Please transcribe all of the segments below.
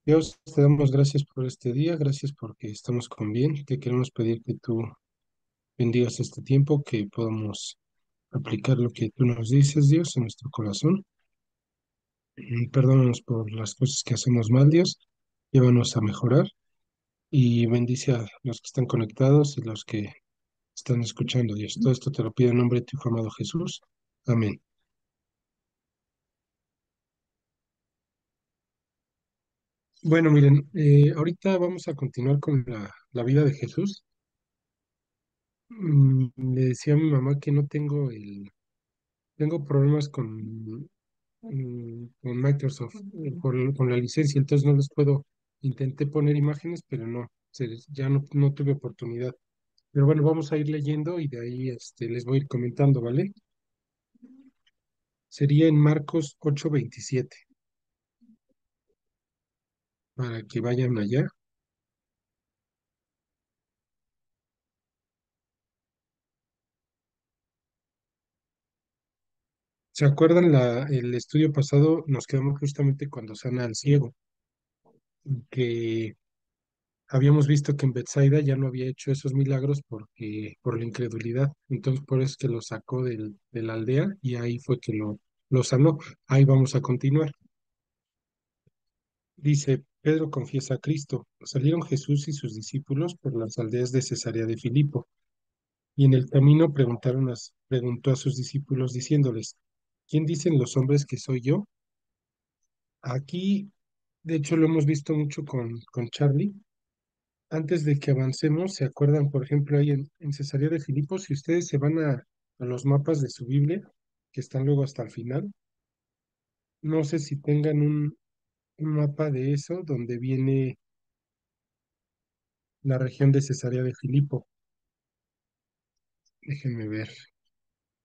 Dios, te damos gracias por este día, gracias porque estamos con bien. Te queremos pedir que tú bendigas este tiempo, que podamos aplicar lo que tú nos dices, Dios, en nuestro corazón. Perdónanos por las cosas que hacemos mal, Dios. Llévanos a mejorar y bendice a los que están conectados y los que están escuchando, Dios. Todo esto te lo pido en nombre de tu Hijo amado Jesús. Amén. Bueno, miren, ahorita vamos a continuar con la vida de Jesús. Le decía a mi mamá que no tengo tengo problemas con Microsoft, con la licencia, entonces no les puedo. Intenté poner imágenes, pero no, ya no tuve oportunidad. Pero bueno, vamos a ir leyendo y de ahí les voy a ir comentando, ¿vale? Sería en Marcos 8:27, para que vayan allá. ¿Se acuerdan el estudio pasado? Nos quedamos justamente cuando sana al ciego, que habíamos visto que en Bethsaida ya no había hecho esos milagros por la incredulidad. Entonces, por eso es que lo sacó de la aldea y ahí fue que lo sanó. Ahí vamos a continuar. Dice, Pedro confiesa a Cristo. Salieron Jesús y sus discípulos por las aldeas de Cesarea de Filipo, y en el camino preguntó a sus discípulos diciéndoles, ¿quién dicen los hombres que soy yo? Aquí, de hecho, lo hemos visto mucho con Charlie. Antes de que avancemos, ¿se acuerdan, por ejemplo, ahí en Cesarea de Filipo, si ustedes se van a los mapas de su Biblia, que están luego hasta el final, no sé si tengan un mapa de eso donde viene la región de Cesarea de Filipo? Déjenme ver.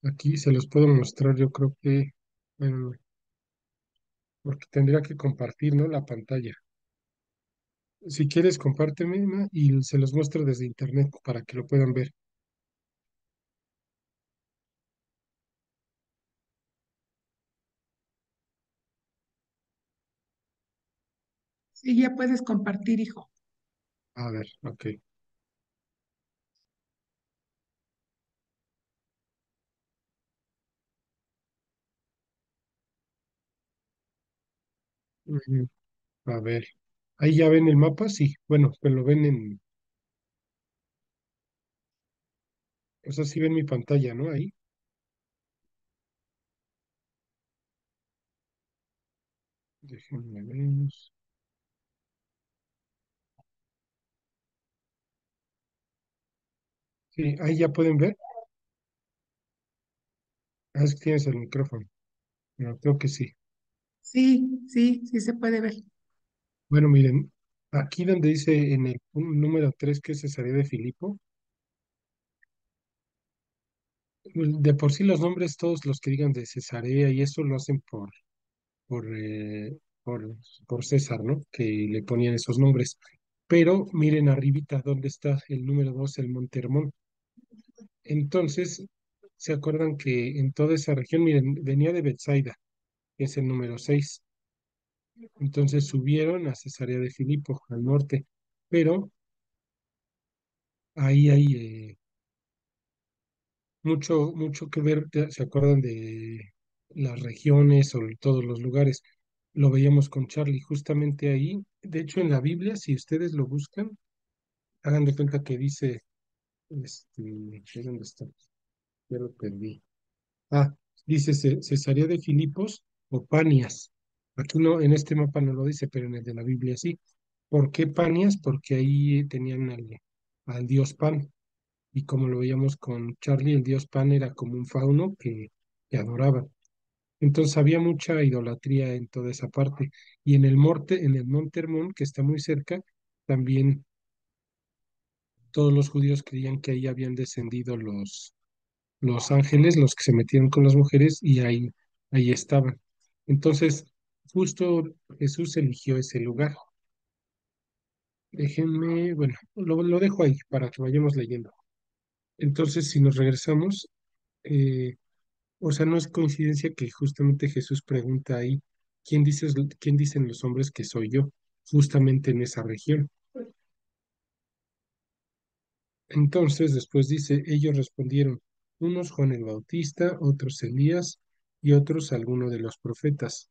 Aquí se los puedo mostrar, yo creo que, bueno, porque tendría que compartir, ¿no? La pantalla. Si quieres, compárteme, Emma, y se los muestro desde internet para que lo puedan ver. Sí, ya puedes compartir, hijo. A ver, ok. Ujú. A ver. Ahí ya ven el mapa, sí. Bueno, pues lo ven o sea, sí ven mi pantalla, ¿no? Ahí, déjenme ver. Sí, ahí ya pueden ver. Ah, es que tienes el micrófono. No, creo que sí. Sí, sí, sí se puede ver. Bueno, miren, aquí donde dice en el número 3 que es Cesarea de Filipo, de por sí los nombres, todos los que digan de Cesarea y eso lo hacen por, eh, por, por César, ¿no? Que le ponían esos nombres. Pero miren arribita donde está el número 2 el Monte Hermón. Entonces, ¿se acuerdan que en toda esa región, miren, venía de Bethsaida, que es el número 6? Entonces subieron a Cesarea de Filipo, al norte, pero ahí hay mucho que ver. ¿Se acuerdan de las regiones o todos los lugares? Lo veíamos con Charlie, justamente ahí. De hecho, en la Biblia, si ustedes lo buscan, hagan de cuenta que dice, ¿dónde está? Ya lo perdí. Ah, dice Cesarea de Filipos o Panias. Aquí no, en este mapa no lo dice, pero en el de la Biblia sí. ¿Por qué Panias? Porque ahí tenían al dios Pan. Y como lo veíamos con Charlie, el dios Pan era como un fauno que adoraban. Entonces había mucha idolatría en toda esa parte. Y en el Monte Hermón, que está muy cerca, también todos los judíos creían que ahí habían descendido los ángeles, los que se metieron con las mujeres, y ahí estaban. Entonces, justo Jesús eligió ese lugar. Déjenme, bueno, lo dejo ahí para que vayamos leyendo. Entonces, si nos regresamos, eh, o sea, no es coincidencia que justamente Jesús pregunta ahí, ¿quién dicen los hombres que soy yo? justamente en esa región. Entonces después dice, ellos respondieron, unos Juan el Bautista, otros Elías y otros alguno de los profetas.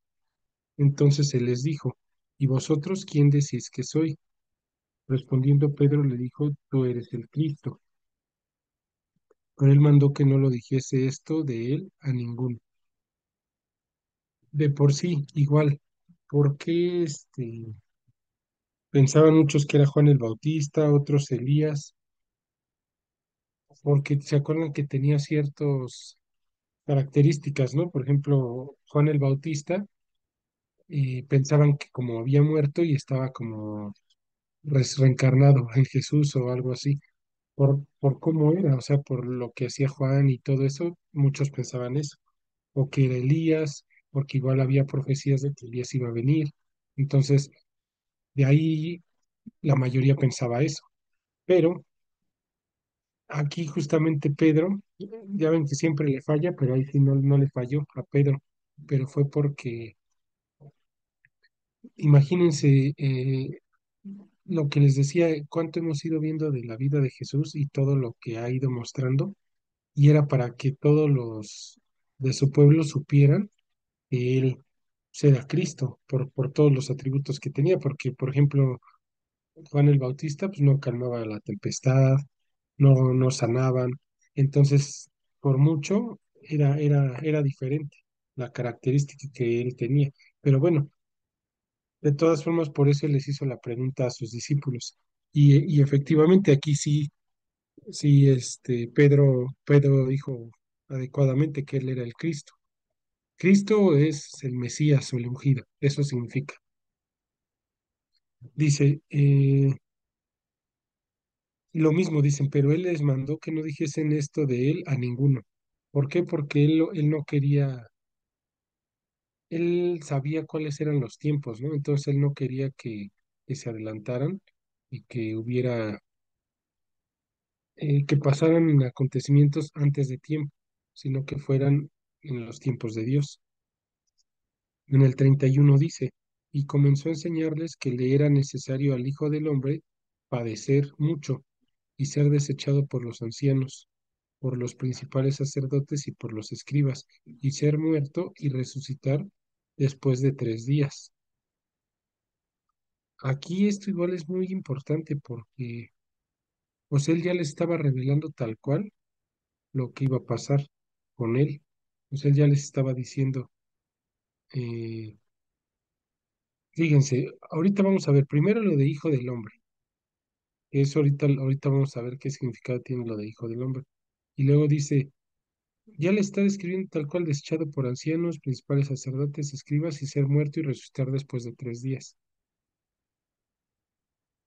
Entonces él les dijo, ¿y vosotros quién decís que soy? Respondiendo Pedro le dijo, tú eres el Cristo. Pero él mandó que no lo dijese esto de él a ninguno. De por sí, igual, porque pensaban muchos que era Juan el Bautista, otros Elías, porque se acuerdan que tenía ciertas características, ¿no? Por ejemplo, Juan el Bautista, pensaban que como había muerto y estaba como reencarnado en Jesús o algo así, por cómo era, o sea, por lo que hacía Juan y todo eso, muchos pensaban eso, o que era Elías, porque igual había profecías de que Elías iba a venir, entonces de ahí la mayoría pensaba eso, pero aquí justamente Pedro, ya ven que siempre le falla, pero ahí sí no le falló a Pedro, pero fue porque, imagínense, lo que les decía, cuánto hemos ido viendo de la vida de Jesús y todo lo que ha ido mostrando, y era para que todos los de su pueblo supieran que él era Cristo, por todos los atributos que tenía, porque, por ejemplo, Juan el Bautista, pues no calmaba la tempestad, no sanaban, entonces, por mucho, era diferente la característica que él tenía. Pero bueno, de todas formas, por eso les hizo la pregunta a sus discípulos. Y efectivamente aquí sí, sí, Pedro dijo adecuadamente que él era el Cristo. Cristo es el Mesías o el ungido, eso significa. Dice, lo mismo dicen, pero él les mandó que no dijesen esto de él a ninguno. ¿Por qué? Porque él no quería, él sabía cuáles eran los tiempos, ¿no? Entonces él no quería que se adelantaran y que hubiera, que pasaran acontecimientos antes de tiempo, sino que fueran en los tiempos de Dios. En el 31 dice, y comenzó a enseñarles que le era necesario al Hijo del Hombre padecer mucho y ser desechado por los ancianos, por los principales sacerdotes y por los escribas, y ser muerto y resucitar después de 3 días. Aquí esto igual es muy importante porque pues él ya le estaba revelando tal cual lo que iba a pasar con él. Pues él ya les estaba diciendo, eh, fíjense, ahorita vamos a ver primero lo de hijo del hombre. Eso ahorita vamos a ver qué significado tiene lo de hijo del hombre. Y luego dice, ya le está describiendo tal cual desechado por ancianos, principales sacerdotes, escribas y ser muerto y resucitar después de 3 días.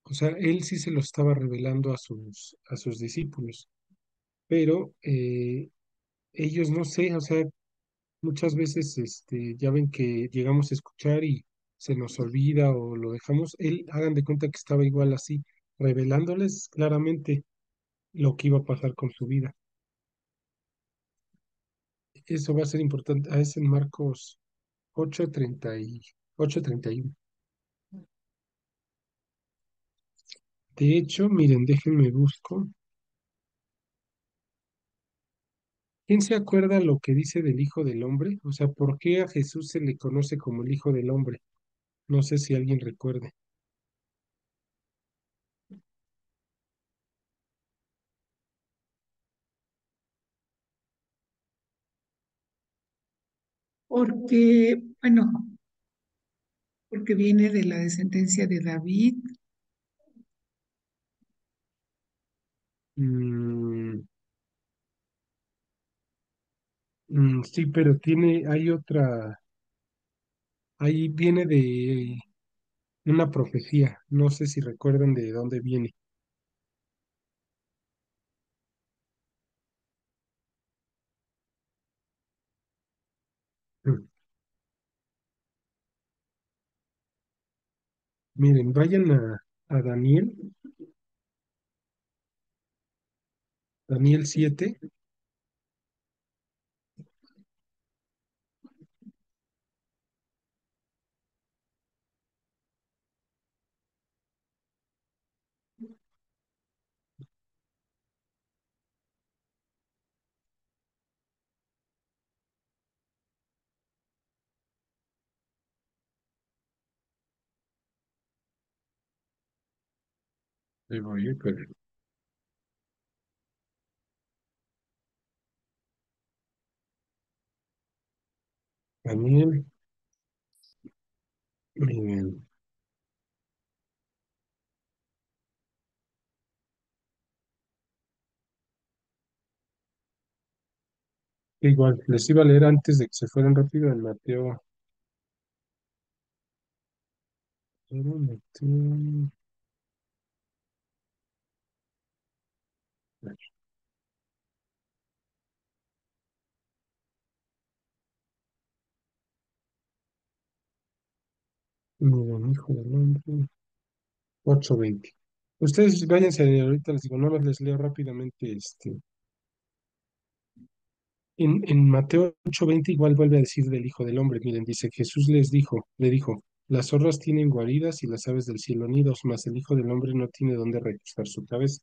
O sea, él sí se lo estaba revelando a sus discípulos, pero ellos no sé, o sea, muchas veces ya ven que llegamos a escuchar y se nos olvida o lo dejamos. Él, hagan de cuenta que estaba igual así, revelándoles claramente lo que iba a pasar con su vida. Eso va a ser importante. Es en Marcos 8:31. De hecho, miren, déjenme busco. ¿Quién se acuerda lo que dice del Hijo del Hombre? O sea, ¿por qué a Jesús se le conoce como el Hijo del Hombre? No sé si alguien recuerde. Porque, bueno, porque viene de la descendencia de David. Mm, sí, pero hay otra, ahí viene de una profecía. No sé si recuerdan de dónde viene. Mm, Miren, vayan a Daniel 7. Ahí voy, pero Daniel, muy bien. Igual, les iba a leer antes de que se fueran rápido en Mateo. Mateo, miren, hijo del hombre, 8:20. Ustedes váyanse ahorita, les digo, no les leo rápidamente. En Mateo 8:20 igual vuelve a decir del Hijo del Hombre. Miren, dice, Jesús le dijo, las zorras tienen guaridas y las aves del cielo nidos, mas el Hijo del Hombre no tiene dónde recostar su cabeza.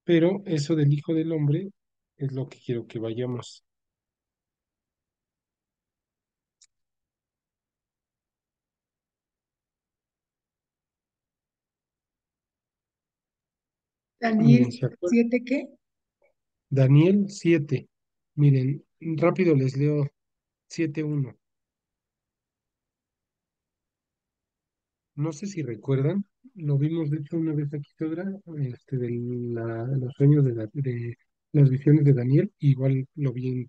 Pero eso del Hijo del Hombre es lo que quiero que vayamos. Miren, Daniel ¿se acuerdan? 7, ¿qué? Daniel 7. Miren, rápido les leo 7:1. No sé si recuerdan, lo vimos de hecho una vez aquí, Sandra, de los sueños de las visiones de Daniel, igual lo vi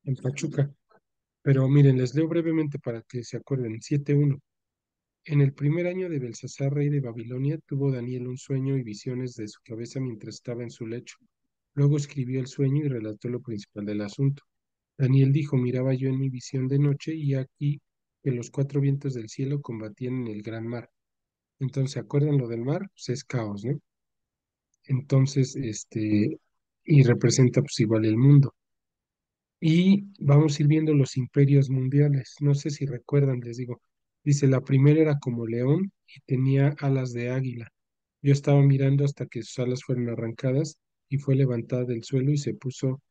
en Pachuca. Pero miren, les leo brevemente para que se acuerden. 7:1. En el primer año de Belsasar, rey de Babilonia, tuvo Daniel un sueño y visiones de su cabeza mientras estaba en su lecho. Luego escribió el sueño y relató lo principal del asunto. Daniel dijo, miraba yo en mi visión de noche y aquí que los cuatro vientos del cielo combatían en el gran mar. Entonces, ¿se acuerdan lo del mar? Pues es caos, ¿no? Entonces, y representa pues igual el mundo. Y vamos a ir viendo los imperios mundiales. No sé si recuerdan, les digo. Dice, la primera era como león y tenía alas de águila. Yo estaba mirando hasta que sus alas fueron arrancadas y fue levantada del suelo y se puso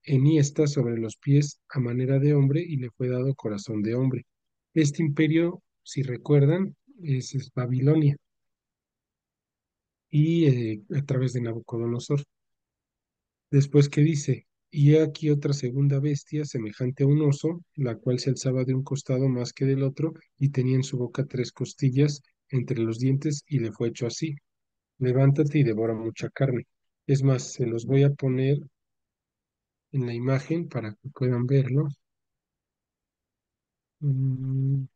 enhiesta sobre los pies a manera de hombre y le fue dado corazón de hombre. Este imperio, si recuerdan, es Babilonia y a través de Nabucodonosor. Después que dice, y he aquí otra segunda bestia semejante a un oso, la cual se alzaba de un costado más que del otro, y tenía en su boca tres costillas entre los dientes, y le fue hecho así, levántate y devora mucha carne. Es más, se los voy a poner en la imagen para que puedan verlo. Mm,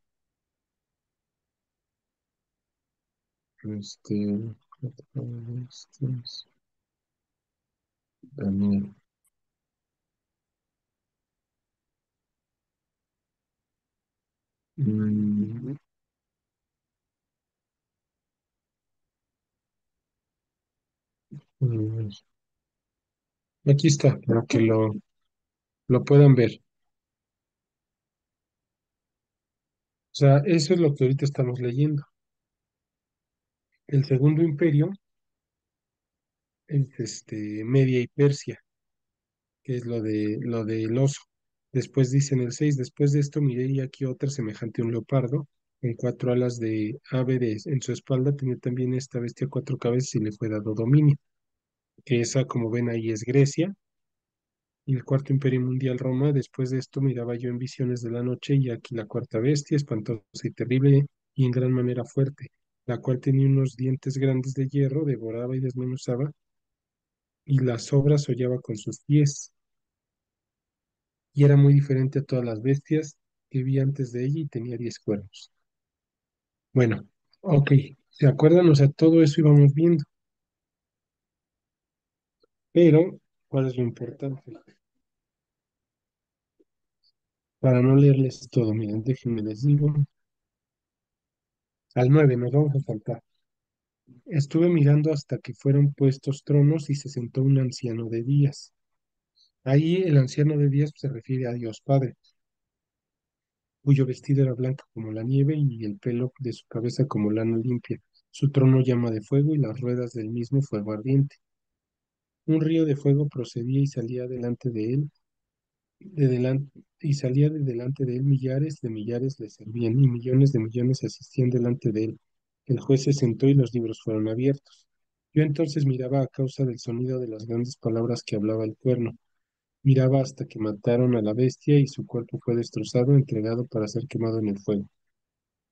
Este, Daniel. Mm, mm, Aquí está, para que lo puedan ver. O sea, eso es lo que ahorita estamos leyendo. El segundo imperio es Media y Persia, que es lo del oso. Después dice en el 6, después de esto miré y aquí otra semejante a un leopardo, con cuatro alas de ave en su espalda, tenía también esta bestia cuatro cabezas y le fue dado dominio, que esa, como ven ahí, es Grecia, y el cuarto imperio mundial Roma. Después de esto miraba yo en visiones de la noche y aquí la cuarta bestia, espantosa y terrible y en gran manera fuerte, la cual tenía unos dientes grandes de hierro, devoraba y desmenuzaba y las obras hollaba con sus pies, y era muy diferente a todas las bestias que vi antes de ella y tenía 10 cuernos. Bueno, ok, ¿se acuerdan? O sea, todo eso íbamos viendo, pero ¿cuál es lo importante? Para no leerles todo, miren, déjenme les digo, al 9 nos vamos a saltar. Estuve mirando hasta que fueron puestos tronos y se sentó un anciano de días. Ahí el anciano de días se refiere a Dios Padre, cuyo vestido era blanco como la nieve y el pelo de su cabeza como lana limpia. Su trono llama de fuego y las ruedas del mismo fuego ardiente. Un río de fuego procedía y salía delante de él, y salía de delante de él millares de millares le servían y millones de millones asistían delante de él. El juez se sentó y los libros fueron abiertos. Yo entonces miraba a causa del sonido de las grandes palabras que hablaba el cuerno. Miraba hasta que mataron a la bestia y su cuerpo fue destrozado, entregado para ser quemado en el fuego.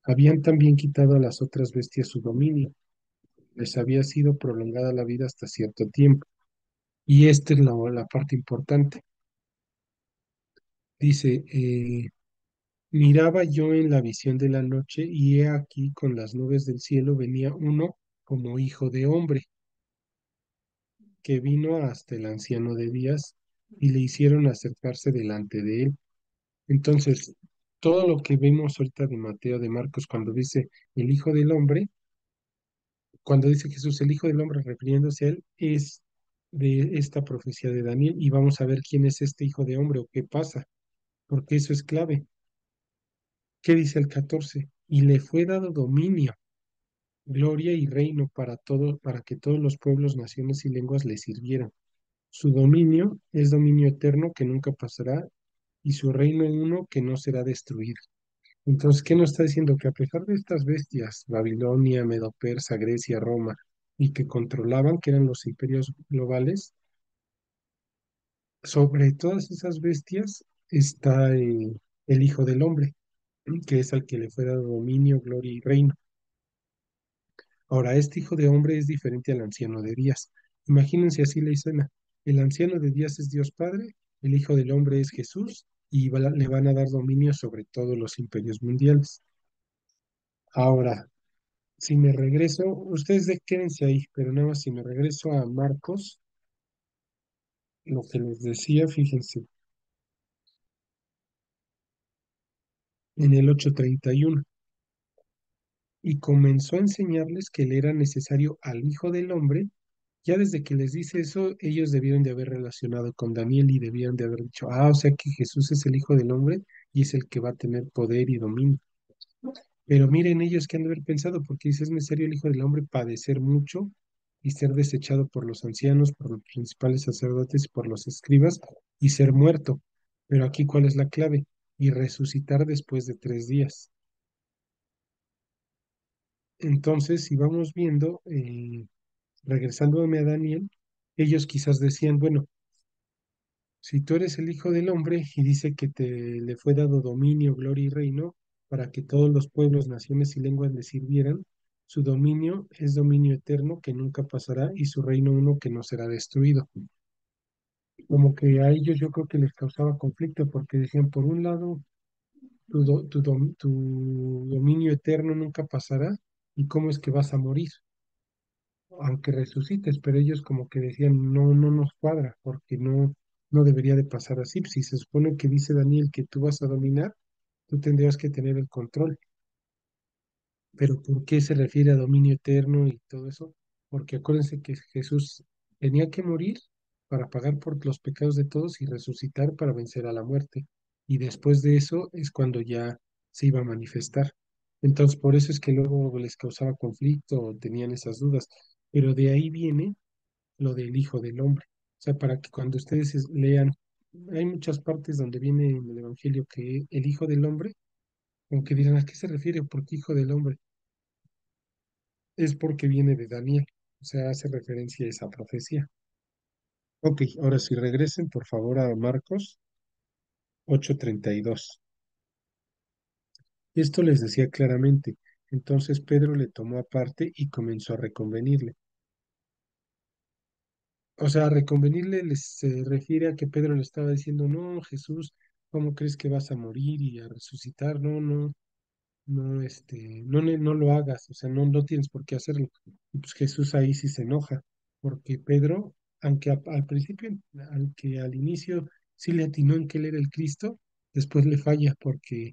Habían también quitado a las otras bestias su dominio. Les había sido prolongada la vida hasta cierto tiempo. Y esta es la parte importante. Dice, miraba yo en la visión de la noche y he aquí con las nubes del cielo venía uno como hijo de hombre, que vino hasta el anciano de días y le hicieron acercarse delante de él. Entonces, todo lo que vemos ahorita de Mateo, de Marcos, cuando dice el hijo del hombre, cuando dice Jesús el hijo del hombre refiriéndose a él, es de esta profecía de Daniel y vamos a ver quién es este hijo de hombre o qué pasa, porque eso es clave. ¿Qué dice el 14? Y le fue dado dominio, gloria y reino para todo, para que todos los pueblos, naciones y lenguas le sirvieran. Su dominio es dominio eterno que nunca pasará y su reino uno que no será destruido. Entonces, ¿qué nos está diciendo? Que a pesar de estas bestias, Babilonia, Medo-Persa, Grecia, Roma, y que controlaban, que eran los imperios globales, sobre todas esas bestias está el Hijo del Hombre, que es al que le fue dado dominio, gloria y reino. Ahora, este hijo de hombre es diferente al anciano de días. Imagínense así la escena. El anciano de días es Dios Padre, el hijo del hombre es Jesús y le van a dar dominio sobre todos los imperios mundiales. Ahora, si me regreso, ustedes quédense ahí, pero nada más si me regreso a Marcos, lo que les decía, fíjense, en el 8:31, y comenzó a enseñarles que le era necesario al hijo del hombre. Ya desde que les dice eso, ellos debieron de haber relacionado con Daniel y debieron de haber dicho, ah, o sea que Jesús es el Hijo del Hombre y es el que va a tener poder y dominio. Pero miren ellos que han de haber pensado, porque dice, es necesario el Hijo del Hombre padecer mucho y ser desechado por los ancianos, por los principales sacerdotes y por los escribas y ser muerto. Pero aquí, ¿cuál es la clave? Y resucitar después de 3 días. Entonces, si vamos viendo, regresándome a Daniel, ellos quizás decían, bueno, si tú eres el Hijo del Hombre y dice que te le fue dado dominio, gloria y reino para que todos los pueblos, naciones y lenguas le sirvieran, su dominio es dominio eterno que nunca pasará y su reino uno que no será destruido. Como que a ellos yo creo que les causaba conflicto porque decían, por un lado, tu dominio eterno nunca pasará y cómo es que vas a morir, aunque resucites, pero ellos como que decían, no, no nos cuadra, porque no, no debería de pasar así. Si se supone que dice Daniel que tú vas a dominar, tú tendrías que tener el control. Pero ¿por qué se refiere a dominio eterno y todo eso? Porque acuérdense que Jesús tenía que morir para pagar por los pecados de todos y resucitar para vencer a la muerte. Y después de eso es cuando ya se iba a manifestar. Entonces, por eso es que luego les causaba conflicto o tenían esas dudas. Pero de ahí viene lo del Hijo del Hombre. O sea, para que cuando ustedes lean, hay muchas partes donde viene en el Evangelio que el Hijo del Hombre, aunque dirán, ¿a qué se refiere? ¿Por qué Hijo del Hombre? Es porque viene de Daniel, o sea, hace referencia a esa profecía. Ok, ahora sí regresen por favor a Marcos 8:32. Esto les decía claramente. Entonces Pedro le tomó aparte y comenzó a reconvenirle. O sea, reconvenirle se refiere a que Pedro le estaba diciendo, no, Jesús, ¿cómo crees que vas a morir y a resucitar? No, no, no, no, no lo hagas, o sea, no, no tienes por qué hacerlo. Y pues Jesús ahí sí se enoja, porque Pedro, aunque al principio, aunque al inicio sí le atinó en que él era el Cristo, después le falla porque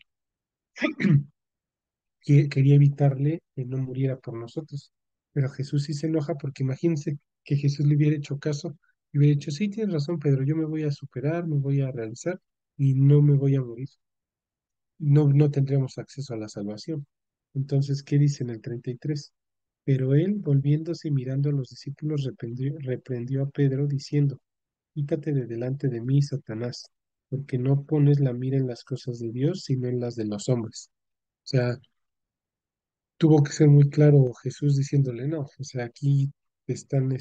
quería evitarle que no muriera por nosotros. Pero Jesús sí se enoja porque imagínense que Jesús le hubiera hecho caso y hubiera dicho, sí, tienes razón, Pedro, yo me voy a superar, me voy a realizar y no me voy a morir. No, no tendríamos acceso a la salvación. Entonces, ¿qué dice en el 33? Pero él, volviéndose y mirando a los discípulos, reprendió a Pedro, diciendo, quítate de delante de mí, Satanás, porque no pones la mira en las cosas de Dios, sino en las de los hombres. O sea, tuvo que ser muy claro Jesús diciéndole, no, o sea, aquí te están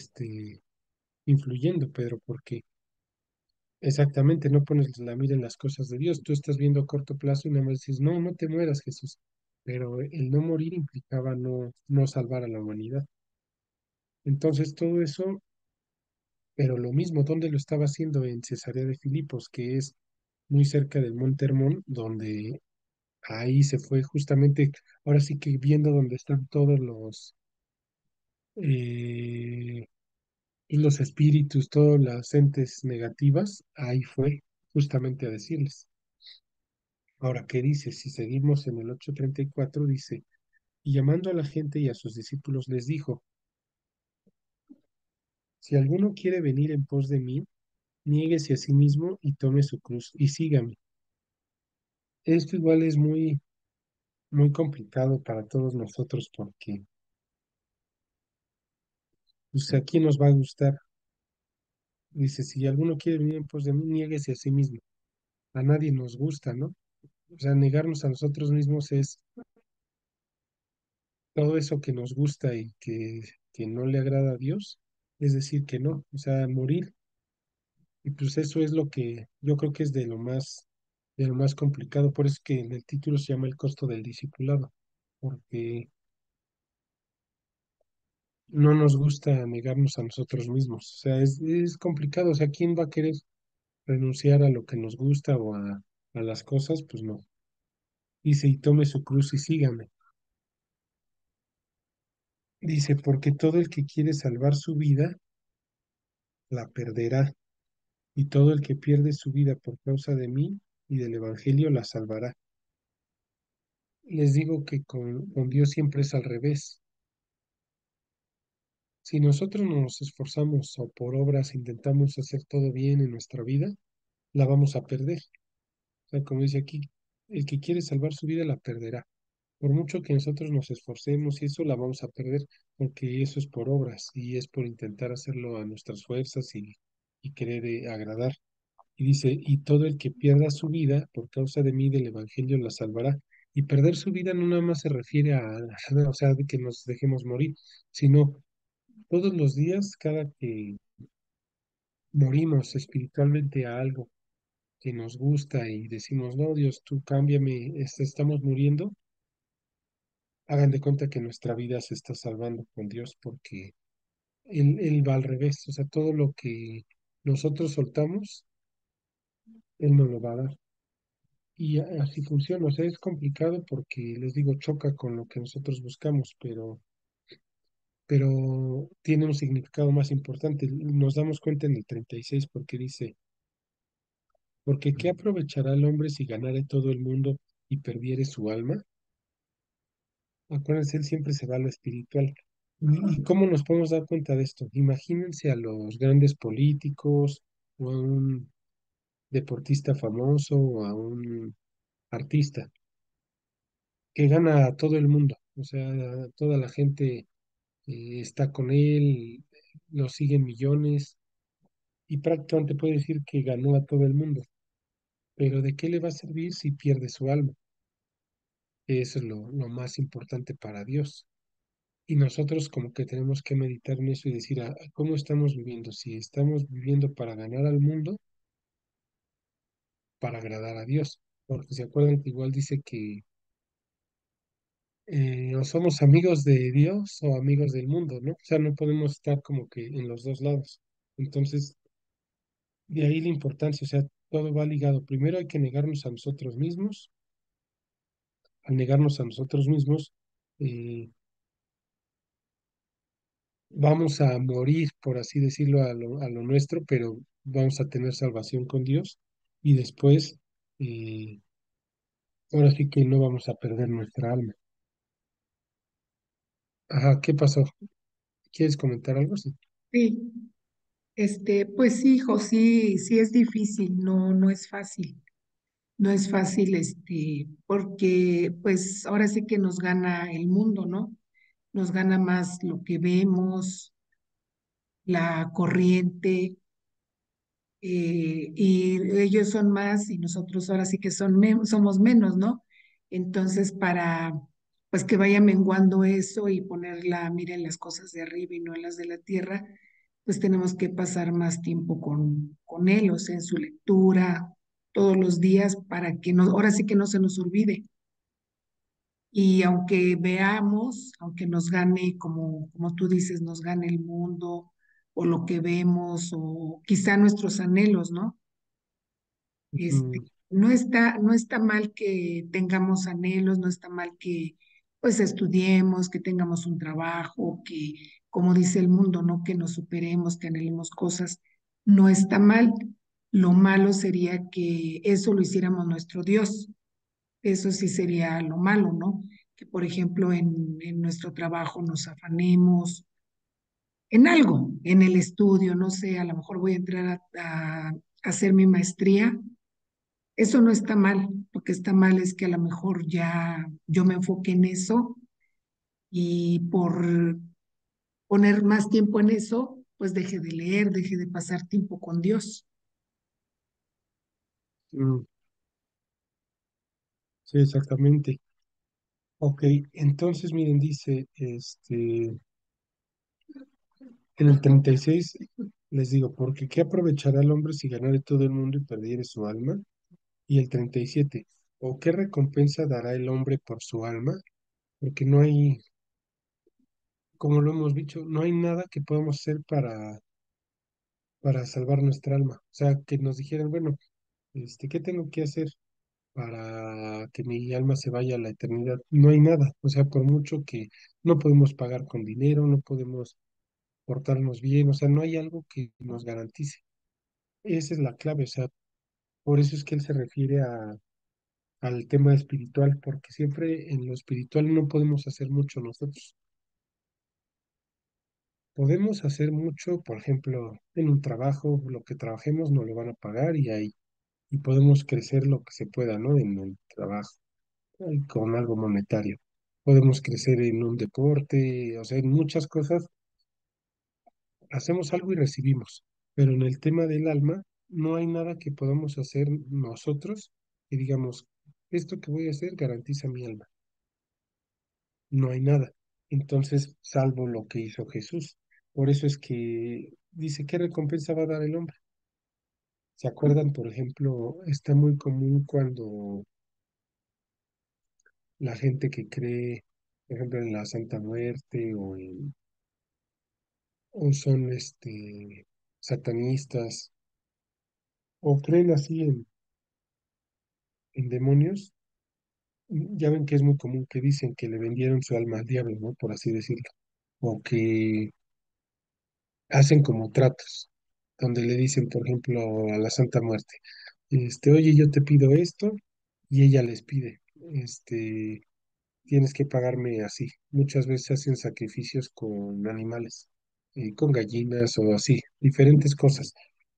influyendo, Pedro, porque exactamente no pones la mira en las cosas de Dios, tú estás viendo a corto plazo y nada más dices, no, no te mueras, Jesús, pero el no morir implicaba no salvar a la humanidad. Entonces todo eso, pero lo mismo, ¿dónde lo estaba haciendo? En Cesarea de Filipos, que es muy cerca del Monte Hermón, donde ahí se fue justamente, ahora sí que viendo dónde están todos eh, los espíritus, todas las entes negativas, ahí fue justamente a decirles. Ahora, ¿qué dice? Si seguimos en el 8:34 dice, y llamando a la gente y a sus discípulos les dijo, si alguno quiere venir en pos de mí, niéguese a sí mismo y tome su cruz y sígame. Esto igual es muy complicado para todos nosotros porque, pues, ¿a quién nos va a gustar? Dice, si alguno quiere venir en pos de mí, niéguese a sí mismo. A nadie nos gusta, ¿no? O sea, negarnos a nosotros mismos es todo eso que nos gusta y que no le agrada a Dios, es decir, que no, o sea, morir. Y pues eso es lo que yo creo que es de lo más complicado. Por eso es que en el título se llama el costo del discipulado, porque no nos gusta negarnos a nosotros mismos. O sea, es complicado. O sea, ¿quién va a querer renunciar a lo que nos gusta o a las cosas? Pues no. Dice, y tome su cruz y sígame. Dice, porque todo el que quiere salvar su vida, la perderá. Y todo el que pierde su vida por causa de mí y del Evangelio, la salvará. Les digo que con Dios siempre es al revés. Si nosotros nos esforzamos o por obras intentamos hacer todo bien en nuestra vida, la vamos a perder. O sea, como dice aquí, el que quiere salvar su vida la perderá. Por mucho que nosotros nos esforcemos y eso la vamos a perder, porque eso es por obras y es por intentar hacerlo a nuestras fuerzas y querer agradar. Y dice, y todo el que pierda su vida por causa de mí del Evangelio la salvará. Y perder su vida no nada más se refiere o sea, de que nos dejemos morir, sino todos los días, cada que morimos espiritualmente a algo que nos gusta y decimos, no, Dios, tú cámbiame, estamos muriendo, hagan de cuenta que nuestra vida se está salvando con Dios porque Él va al revés, o sea, todo lo que nosotros soltamos, Él nos lo va a dar. Y así funciona, o sea, es complicado porque, les digo, choca con lo que nosotros buscamos, pero tiene un significado más importante. Nos damos cuenta en el 36 porque dice, porque ¿qué aprovechará el hombre si ganare todo el mundo y perdiere su alma? Acuérdense, él siempre se va a lo espiritual. ¿Y cómo nos podemos dar cuenta de esto? Imagínense a los grandes políticos o a un deportista famoso o a un artista que gana a todo el mundo. O sea, toda la gente está con él, lo siguen millones y prácticamente puede decir que ganó a todo el mundo. Pero ¿de qué le va a servir si pierde su alma? Eso es lo más importante para Dios. Y nosotros como que tenemos que meditar en eso y decir, ¿cómo estamos viviendo? Si estamos viviendo para ganar al mundo, para agradar a Dios. Porque se acuerdan que igual dice que o somos amigos de Dios o amigos del mundo, ¿no? O sea, no podemos estar como que en los dos lados. Entonces, de ahí la importancia, o sea, todo va ligado. Primero hay que negarnos a nosotros mismos. Al negarnos a nosotros mismos, eh, vamos a morir, por así decirlo, a lo nuestro, pero vamos a tener salvación con Dios y después, eh, ahora sí que no vamos a perder nuestra alma. Ajá, ¿qué pasó? ¿Quieres comentar algo? Sí. Sí, pues sí, hijo, sí, sí es difícil, no, no es fácil. No es fácil, porque pues ahora sí que nos gana el mundo, ¿no? Nos gana más lo que vemos, la corriente, y ellos son más y nosotros ahora sí que somos menos, ¿no? Entonces, pues que vaya menguando eso y poner la mira en las cosas de arriba y no en las de la tierra, pues tenemos que pasar más tiempo con él, o sea, en su lectura todos los días para que no, ahora sí que no se nos olvide. Y aunque veamos, aunque nos gane, como tú dices, nos gane el mundo o lo que vemos o quizá nuestros anhelos, ¿no? Mm, No está mal que tengamos anhelos, no está mal que pues estudiemos, que tengamos un trabajo, que como dice el mundo, ¿no? Que nos superemos, que anhelemos cosas, no está mal. Lo malo sería que eso lo hiciéramos nuestro Dios. Eso sí sería lo malo, ¿no? Que por ejemplo en nuestro trabajo nos afanemos en algo, en el estudio, no sé, a lo mejor voy a entrar a hacer mi maestría. Eso no está mal. Lo que está mal es que a lo mejor ya yo me enfoqué en eso y por poner más tiempo en eso, pues dejé de leer, dejé de pasar tiempo con Dios. mm, sí, exactamente. Ok, entonces miren, dice, en el 36 les digo, porque ¿qué aprovechará el hombre si ganare todo el mundo y perdiere su alma? Y el 37, ¿o qué recompensa dará el hombre por su alma? Porque no hay, como lo hemos dicho, no hay nada que podamos hacer para salvar nuestra alma. O sea, que nos dijeran, bueno, ¿qué tengo que hacer para que mi alma se vaya a la eternidad? No hay nada. O sea, por mucho que no podemos pagar con dinero, no podemos portarnos bien, o sea, no hay algo que nos garantice. Esa es la clave, o sea, por eso es que él se refiere al tema espiritual, porque siempre en lo espiritual no podemos hacer mucho nosotros. Podemos hacer mucho, por ejemplo, en un trabajo, lo que trabajemos nos lo van a pagar y ahí, y podemos crecer lo que se pueda, ¿no? En el trabajo, con algo monetario. Podemos crecer en un deporte, o sea, en muchas cosas hacemos algo y recibimos, pero en el tema del alma no hay nada que podamos hacer nosotros que digamos, esto que voy a hacer garantiza mi alma. No hay nada. Entonces, salvo lo que hizo Jesús. Por eso es que dice, ¿qué recompensa va a dar el hombre? ¿Se acuerdan, por ejemplo, está muy común cuando la gente que cree, por ejemplo, en la Santa Muerte o son satanistas o creen así en demonios? Ya ven que es muy común que dicen que le vendieron su alma al diablo, ¿no? Por así decirlo. O que hacen como tratos, donde le dicen, por ejemplo, a la Santa Muerte, oye, yo te pido esto, y ella les pide, tienes que pagarme así. Muchas veces hacen sacrificios con animales, con gallinas o así, diferentes cosas.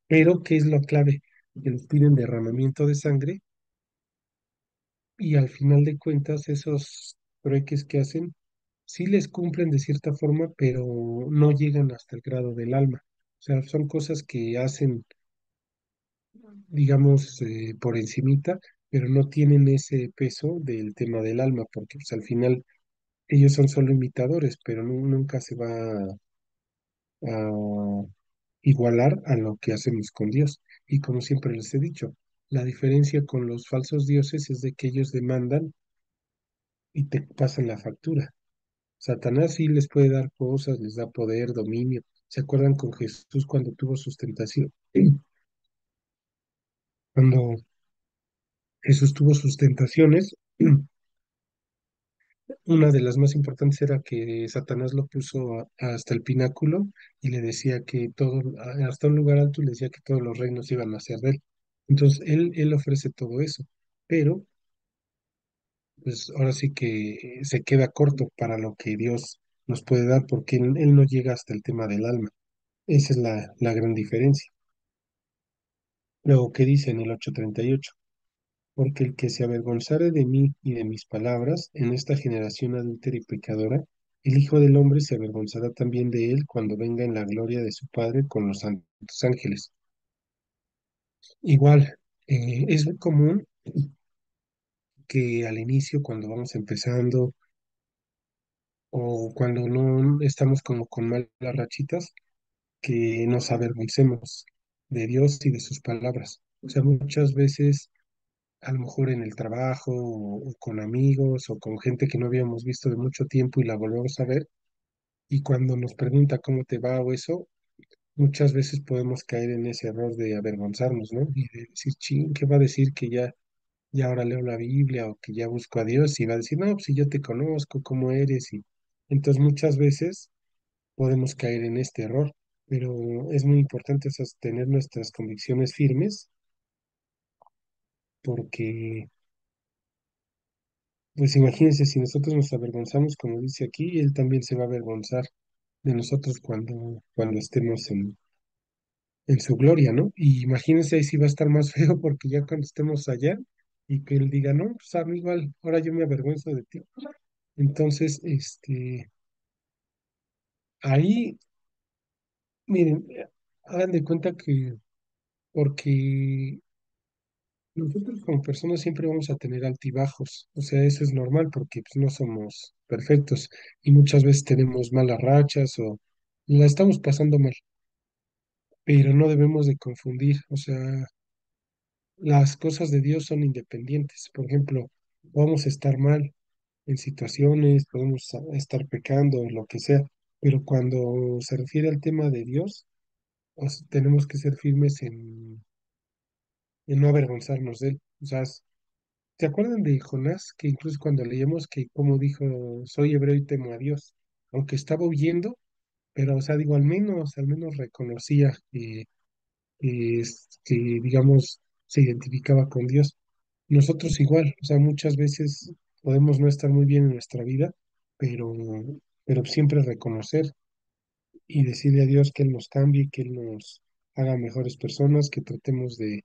Pero, ¿qué es la clave? Que les piden derramamiento de sangre y al final de cuentas esos trueques que hacen sí les cumplen de cierta forma, pero no llegan hasta el grado del alma. O sea, son cosas que hacen, digamos, por encimita, pero no tienen ese peso del tema del alma, porque pues, al final ellos son solo imitadores, pero nunca se va a igualar a lo que hacemos con Dios. Y como siempre les he dicho, la diferencia con los falsos dioses es de que ellos demandan y te pasan la factura. Satanás sí les puede dar cosas, les da poder, dominio. ¿Se acuerdan con Jesús cuando tuvo sus tentaciones? Cuando Jesús tuvo sus tentaciones, una de las más importantes era que Satanás lo puso hasta el pináculo y le decía que todo, hasta un lugar alto, y le decía que todos los reinos iban a ser de él. Entonces, él ofrece todo eso, pero pues ahora sí que se queda corto para lo que Dios nos puede dar, porque él no llega hasta el tema del alma. Esa es la gran diferencia. Luego, ¿qué dice en el 8:38? Porque el que se avergonzare de mí y de mis palabras en esta generación adúltera y pecadora, el Hijo del Hombre se avergonzará también de él cuando venga en la gloria de su Padre con los santos ángeles. Igual, es muy común que al inicio, cuando vamos empezando, o cuando no estamos como con malas rachitas, que nos avergoncemos de Dios y de sus palabras. O sea, muchas veces, a lo mejor en el trabajo o con amigos o con gente que no habíamos visto de mucho tiempo y la volvemos a ver, y cuando nos pregunta cómo te va o eso, muchas veces podemos caer en ese error de avergonzarnos, ¿no? Y de decir, ching, ¿qué va a decir que ya ahora leo la Biblia o que ya busco a Dios? Y va a decir, no, pues si yo te conozco, cómo eres. Y entonces muchas veces podemos caer en este error, pero es muy importante tener nuestras convicciones firmes porque, pues imagínense, si nosotros nos avergonzamos, como dice aquí, Él también se va a avergonzar de nosotros cuando estemos en su gloria, ¿no? Y imagínense ahí sí va a estar más feo porque ya cuando estemos allá y que Él diga, no, pues a mí igual, ahora yo me avergüenzo de ti. Entonces, ahí, miren, hagan de cuenta que porque nosotros como personas siempre vamos a tener altibajos, o sea, eso es normal porque pues, no somos perfectos y muchas veces tenemos malas rachas o la estamos pasando mal, pero no debemos de confundir, o sea, las cosas de Dios son independientes. Por ejemplo, vamos a estar mal en situaciones, podemos estar pecando, lo que sea, pero cuando se refiere al tema de Dios, tenemos que ser firmes en no avergonzarnos de él. O sea, ¿se acuerdan de Jonás? Que incluso cuando leíamos que como dijo, soy hebreo y temo a Dios, aunque estaba huyendo, pero o sea, digo, al menos reconocía que, digamos, se identificaba con Dios. Nosotros igual, o sea, muchas veces podemos no estar muy bien en nuestra vida, pero, pero siempre reconocer y decirle a Dios que Él nos cambie, que Él nos haga mejores personas, que tratemos de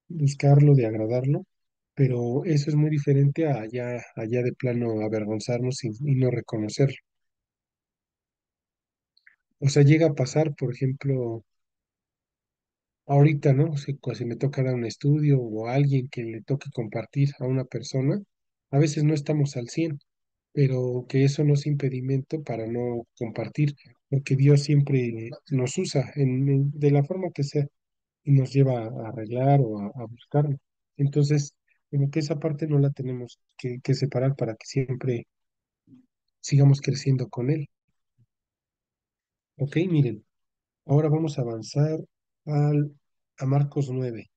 buscarlo, de agradarlo, pero eso es muy diferente a allá de plano avergonzarnos y no reconocerlo. O sea, llega a pasar, por ejemplo, ahorita, ¿no? Si me toca dar un estudio o a alguien que le toque compartir a una persona, a veces no estamos al 100, pero que eso no es impedimento para no compartir, porque Dios siempre nos usa de la forma que sea y nos lleva a arreglar o a buscarlo. Entonces, como que esa parte no la tenemos que separar para que siempre sigamos creciendo con Él. Ok, miren, ahora vamos a avanzar a Marcos 9.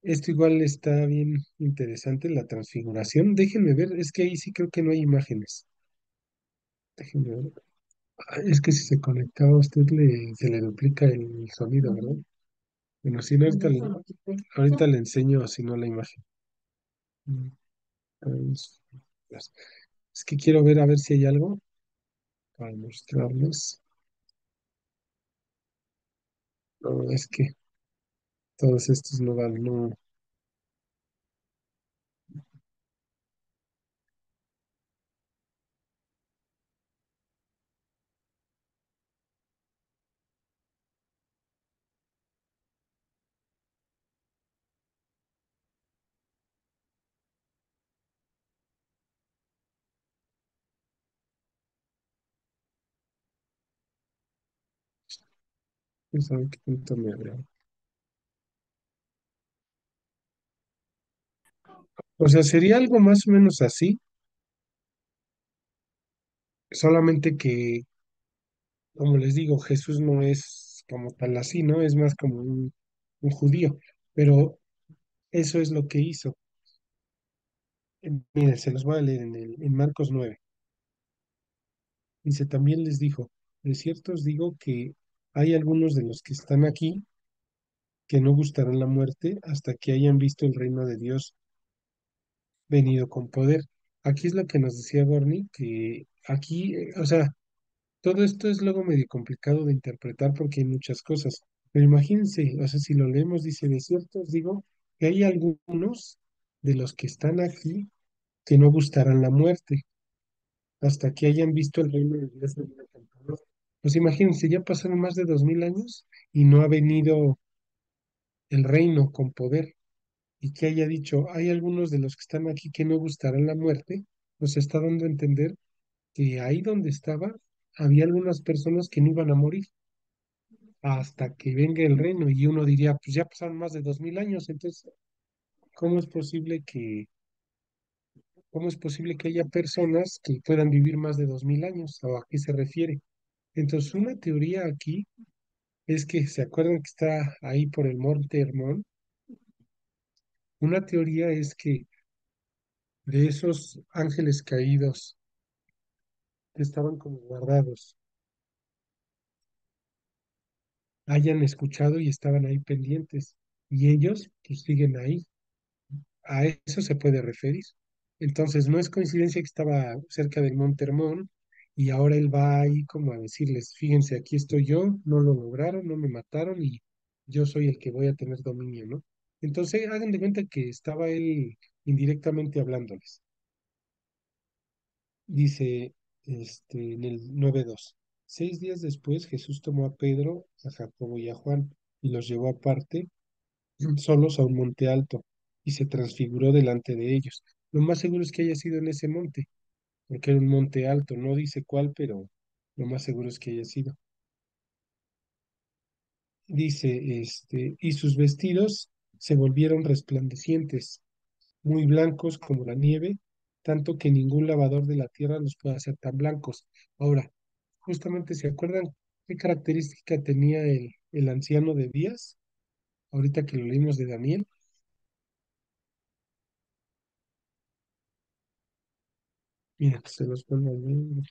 Esto igual está bien interesante, la transfiguración. Déjenme ver, es que ahí sí creo que no hay imágenes. Déjenme ver. Es que si se conectaba a usted se le duplica el sonido, ¿verdad? Bueno, si no, ahorita le enseño, si no, la imagen. Mm, pues, es que quiero ver a ver si hay algo para mostrarles. No, es que todos estos no van, no. No saben qué punto me agrada. O sea, sería algo más o menos así, solamente que, como les digo, Jesús no es como tal así, ¿no? Es más como un judío, pero eso es lo que hizo. Miren, se los voy a leer en Marcos 9. Dice, también les dijo, de cierto os digo que hay algunos de los que están aquí que no gustarán la muerte hasta que hayan visto el reino de Dios venido con poder. Aquí es lo que nos decía Gorni, que aquí, o sea, todo esto es luego medio complicado de interpretar porque hay muchas cosas. Pero imagínense, o sea, si lo leemos, dice, de cierto os digo que hay algunos de los que están aquí que no gustarán la muerte hasta que hayan visto el reino de Dios venido con poder. Pues imagínense, ya pasaron más de 2000 años y no ha venido el reino con poder. Y que haya dicho, hay algunos de los que están aquí que no gustarán la muerte, nos está dando a entender que ahí donde estaba había algunas personas que no iban a morir hasta que venga el reino y uno diría, pues ya pasaron más de 2000 años, entonces, ¿cómo es posible cómo es posible que haya personas que puedan vivir más de 2000 años? ¿O a qué se refiere? Entonces, una teoría aquí es que, ¿se acuerdan que está ahí por el Monte Hermón? Una teoría es que de esos ángeles caídos que estaban como guardados, hayan escuchado y estaban ahí pendientes, y ellos pues siguen ahí. A eso se puede referir. Entonces, no es coincidencia que estaba cerca del Monte Hermón y ahora él va ahí como a decirles, fíjense, aquí estoy yo, no lo lograron, no me mataron y yo soy el que voy a tener dominio, ¿no? Entonces, hagan de cuenta que estaba él indirectamente hablándoles. Dice en el 9:2, 6 días después Jesús tomó a Pedro, a Jacobo y a Juan y los llevó aparte solos a un monte alto y se transfiguró delante de ellos. Lo más seguro es que haya sido en ese monte, porque era un monte alto, no dice cuál, pero lo más seguro es que haya sido. Dice, y sus vestidos se volvieron resplandecientes, muy blancos como la nieve, tanto que ningún lavador de la tierra los puede hacer tan blancos. Ahora, justamente se acuerdan qué característica tenía el anciano de Días, ahorita que lo leímos de Daniel. Mira, se los pongo ahí.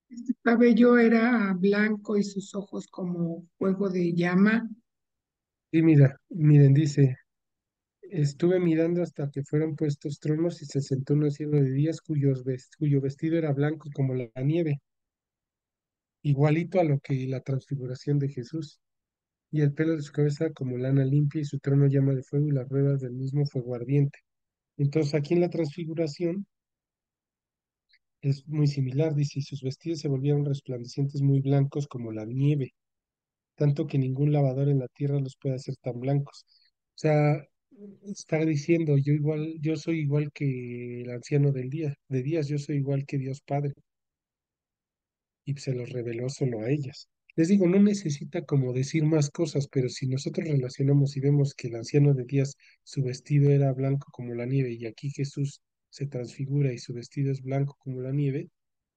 Su cabello era blanco y sus ojos como fuego de llama. Y mira, miren, dice, estuve mirando hasta que fueron puestos tronos y se sentó un anciano de días cuyo vestido era blanco como la nieve, igualito a lo que la transfiguración de Jesús, y el pelo de su cabeza como lana limpia y su trono llama de fuego y las ruedas del mismo fuego ardiente. Entonces aquí en la transfiguración es muy similar, dice, y sus vestidos se volvieron resplandecientes muy blancos como la nieve, tanto que ningún lavador en la tierra los puede hacer tan blancos. O sea, está diciendo, yo soy igual que el anciano de días, yo soy igual que Dios Padre, y se los reveló solo a ellas. Les digo, no necesita como decir más cosas, pero si nosotros relacionamos y vemos que el anciano de días, su vestido era blanco como la nieve, y aquí Jesús se transfigura y su vestido es blanco como la nieve,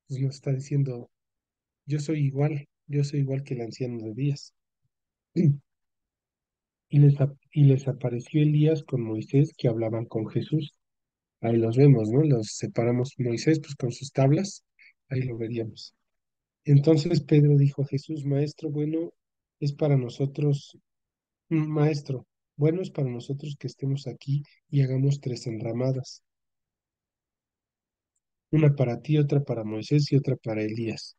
pues nos está diciendo, yo soy igual que el anciano de días. Y les apareció Elías con Moisés que hablaban con Jesús. Ahí los vemos, ¿no? Los separamos Moisés pues con sus tablas, ahí lo veríamos. Entonces Pedro dijo a Jesús, Maestro, bueno es para nosotros, Maestro, bueno es para nosotros que estemos aquí y hagamos tres enramadas, una para ti, otra para Moisés y otra para Elías,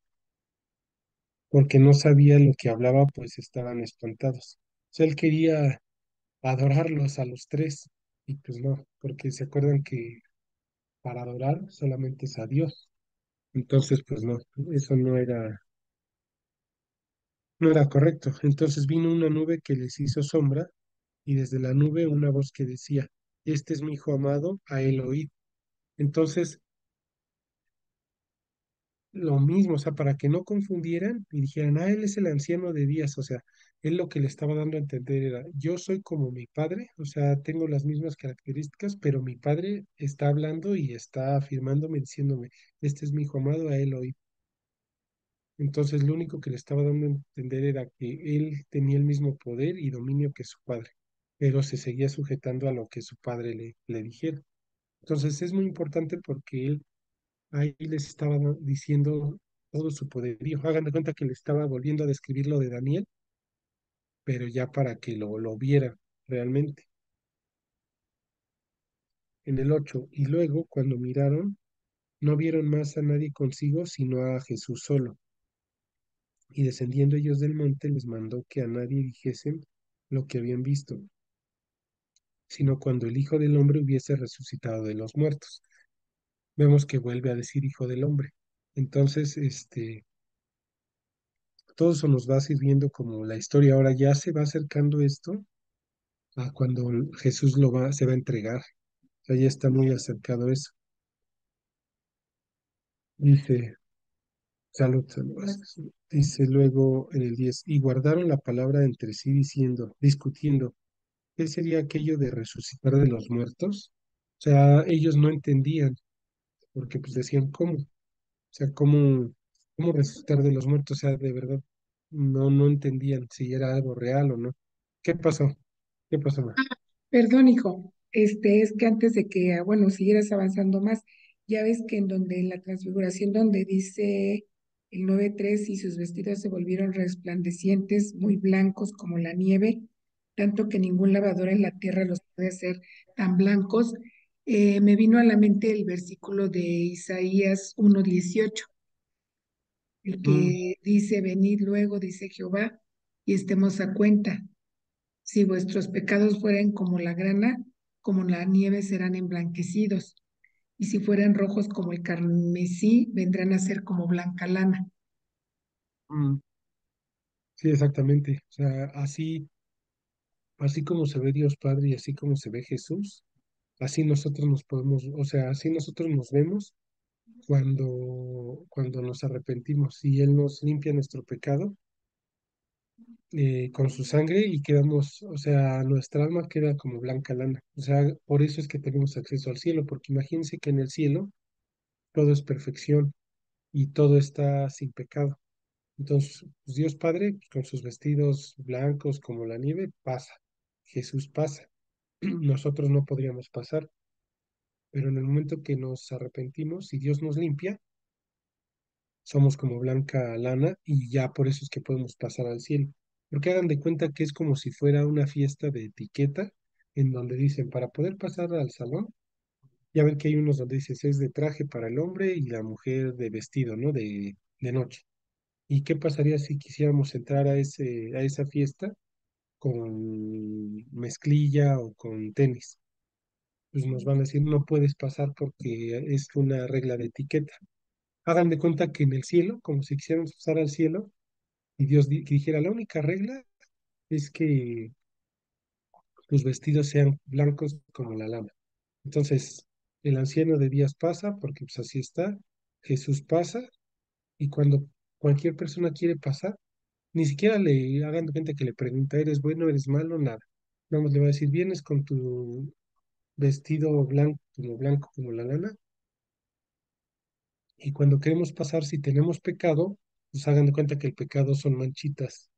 porque no sabía lo que hablaba, pues estaban espantados. O sea, él quería adorarlos a los tres, y pues no, porque se acuerdan que para adorar solamente es a Dios. Entonces, pues no, eso no era correcto. Entonces vino una nube que les hizo sombra y desde la nube una voz que decía, este es mi hijo amado, a él oíd. Entonces, lo mismo, o sea, para que no confundieran y dijeran, él es el anciano de días, o sea, él lo que le estaba dando a entender era, yo soy como mi padre, o sea, tengo las mismas características, pero mi padre está hablando y está afirmándome, diciéndome, este es mi hijo amado, a él oíd. Entonces, lo único que le estaba dando a entender era que él tenía el mismo poder y dominio que su padre, pero se seguía sujetando a lo que su padre le dijera. Entonces, es muy importante porque él ahí les estaba diciendo todo su poderío. Hagan de cuenta que le estaba volviendo a describir lo de Daniel, pero ya para que lo viera realmente. En el 8 y luego, cuando miraron, no vieron más a nadie consigo, sino a Jesús solo. Y descendiendo ellos del monte, les mandó que a nadie dijesen lo que habían visto, sino cuando el Hijo del Hombre hubiese resucitado de los muertos. Vemos que vuelve a decir Hijo del Hombre. Entonces, todo eso nos va sirviendo como la historia. Ahora ya se va acercando esto a cuando Jesús se va a entregar. O sea, ya está muy acercado eso. Dice, salud, salud. Dice luego en el 10 y guardaron la palabra entre sí diciendo, discutiendo, ¿qué sería aquello de resucitar de los muertos? O sea, ellos no entendían, porque pues decían, ¿cómo? O sea, ¿cómo resucitar de los muertos? O sea, de verdad, no entendían si era algo real o no. ¿Qué pasó? ¿Qué pasó, ma? Perdón, hijo, es que antes de que, bueno, siguieras avanzando más, ya ves que en donde en la transfiguración donde dice el 9:3 y sus vestidos se volvieron resplandecientes, muy blancos como la nieve, tanto que ningún lavador en la tierra los puede hacer tan blancos, me vino a la mente el versículo de Isaías 1:18, el Mm, que dice, venid luego, dice Jehová, y estemos a cuenta. Si vuestros pecados fueren como la grana, como la nieve serán emblanquecidos, y si fueren rojos como el carmesí, vendrán a ser como blanca lana. mm, sí, exactamente. O sea, así como se ve Dios Padre y así como se ve Jesús, así nosotros nos podemos, o sea, así nosotros nos vemos cuando nos arrepentimos y Él nos limpia nuestro pecado con su sangre y quedamos, o sea, nuestra alma queda como blanca lana. O sea, por eso es que tenemos acceso al cielo, porque imagínense que en el cielo todo es perfección y todo está sin pecado. Entonces, pues, Dios Padre, pues, con sus vestidos blancos como la nieve, pasa. Jesús pasa. Nosotros no podríamos pasar, pero en el momento que nos arrepentimos y Dios nos limpia, somos como blanca lana y ya por eso es que podemos pasar al cielo. Porque hagan de cuenta que es como si fuera una fiesta de etiqueta en donde dicen, para poder pasar al salón, ya ven que hay unos donde dices es de traje para el hombre y la mujer de vestido, ¿no? De noche. ¿Y qué pasaría si quisiéramos entrar a esa fiesta con mezclilla o con tenis? Pues nos van a decir, no puedes pasar porque es una regla de etiqueta. Hagan de cuenta que en el cielo, como si quisiéramos pasar al cielo, y Dios que dijera, la única regla es que tus vestidos sean blancos como la lana. Entonces, el anciano de días pasa, porque pues así está, Jesús pasa, y cuando cualquier persona quiere pasar, ni siquiera le hagan de cuenta que le pregunta, ¿eres bueno, eres malo? Nada. Vamos, le va a decir, ¿vienes con tu vestido blanco como la lana? Y cuando queremos pasar, si tenemos pecado, pues hagan de cuenta que el pecado son manchitas.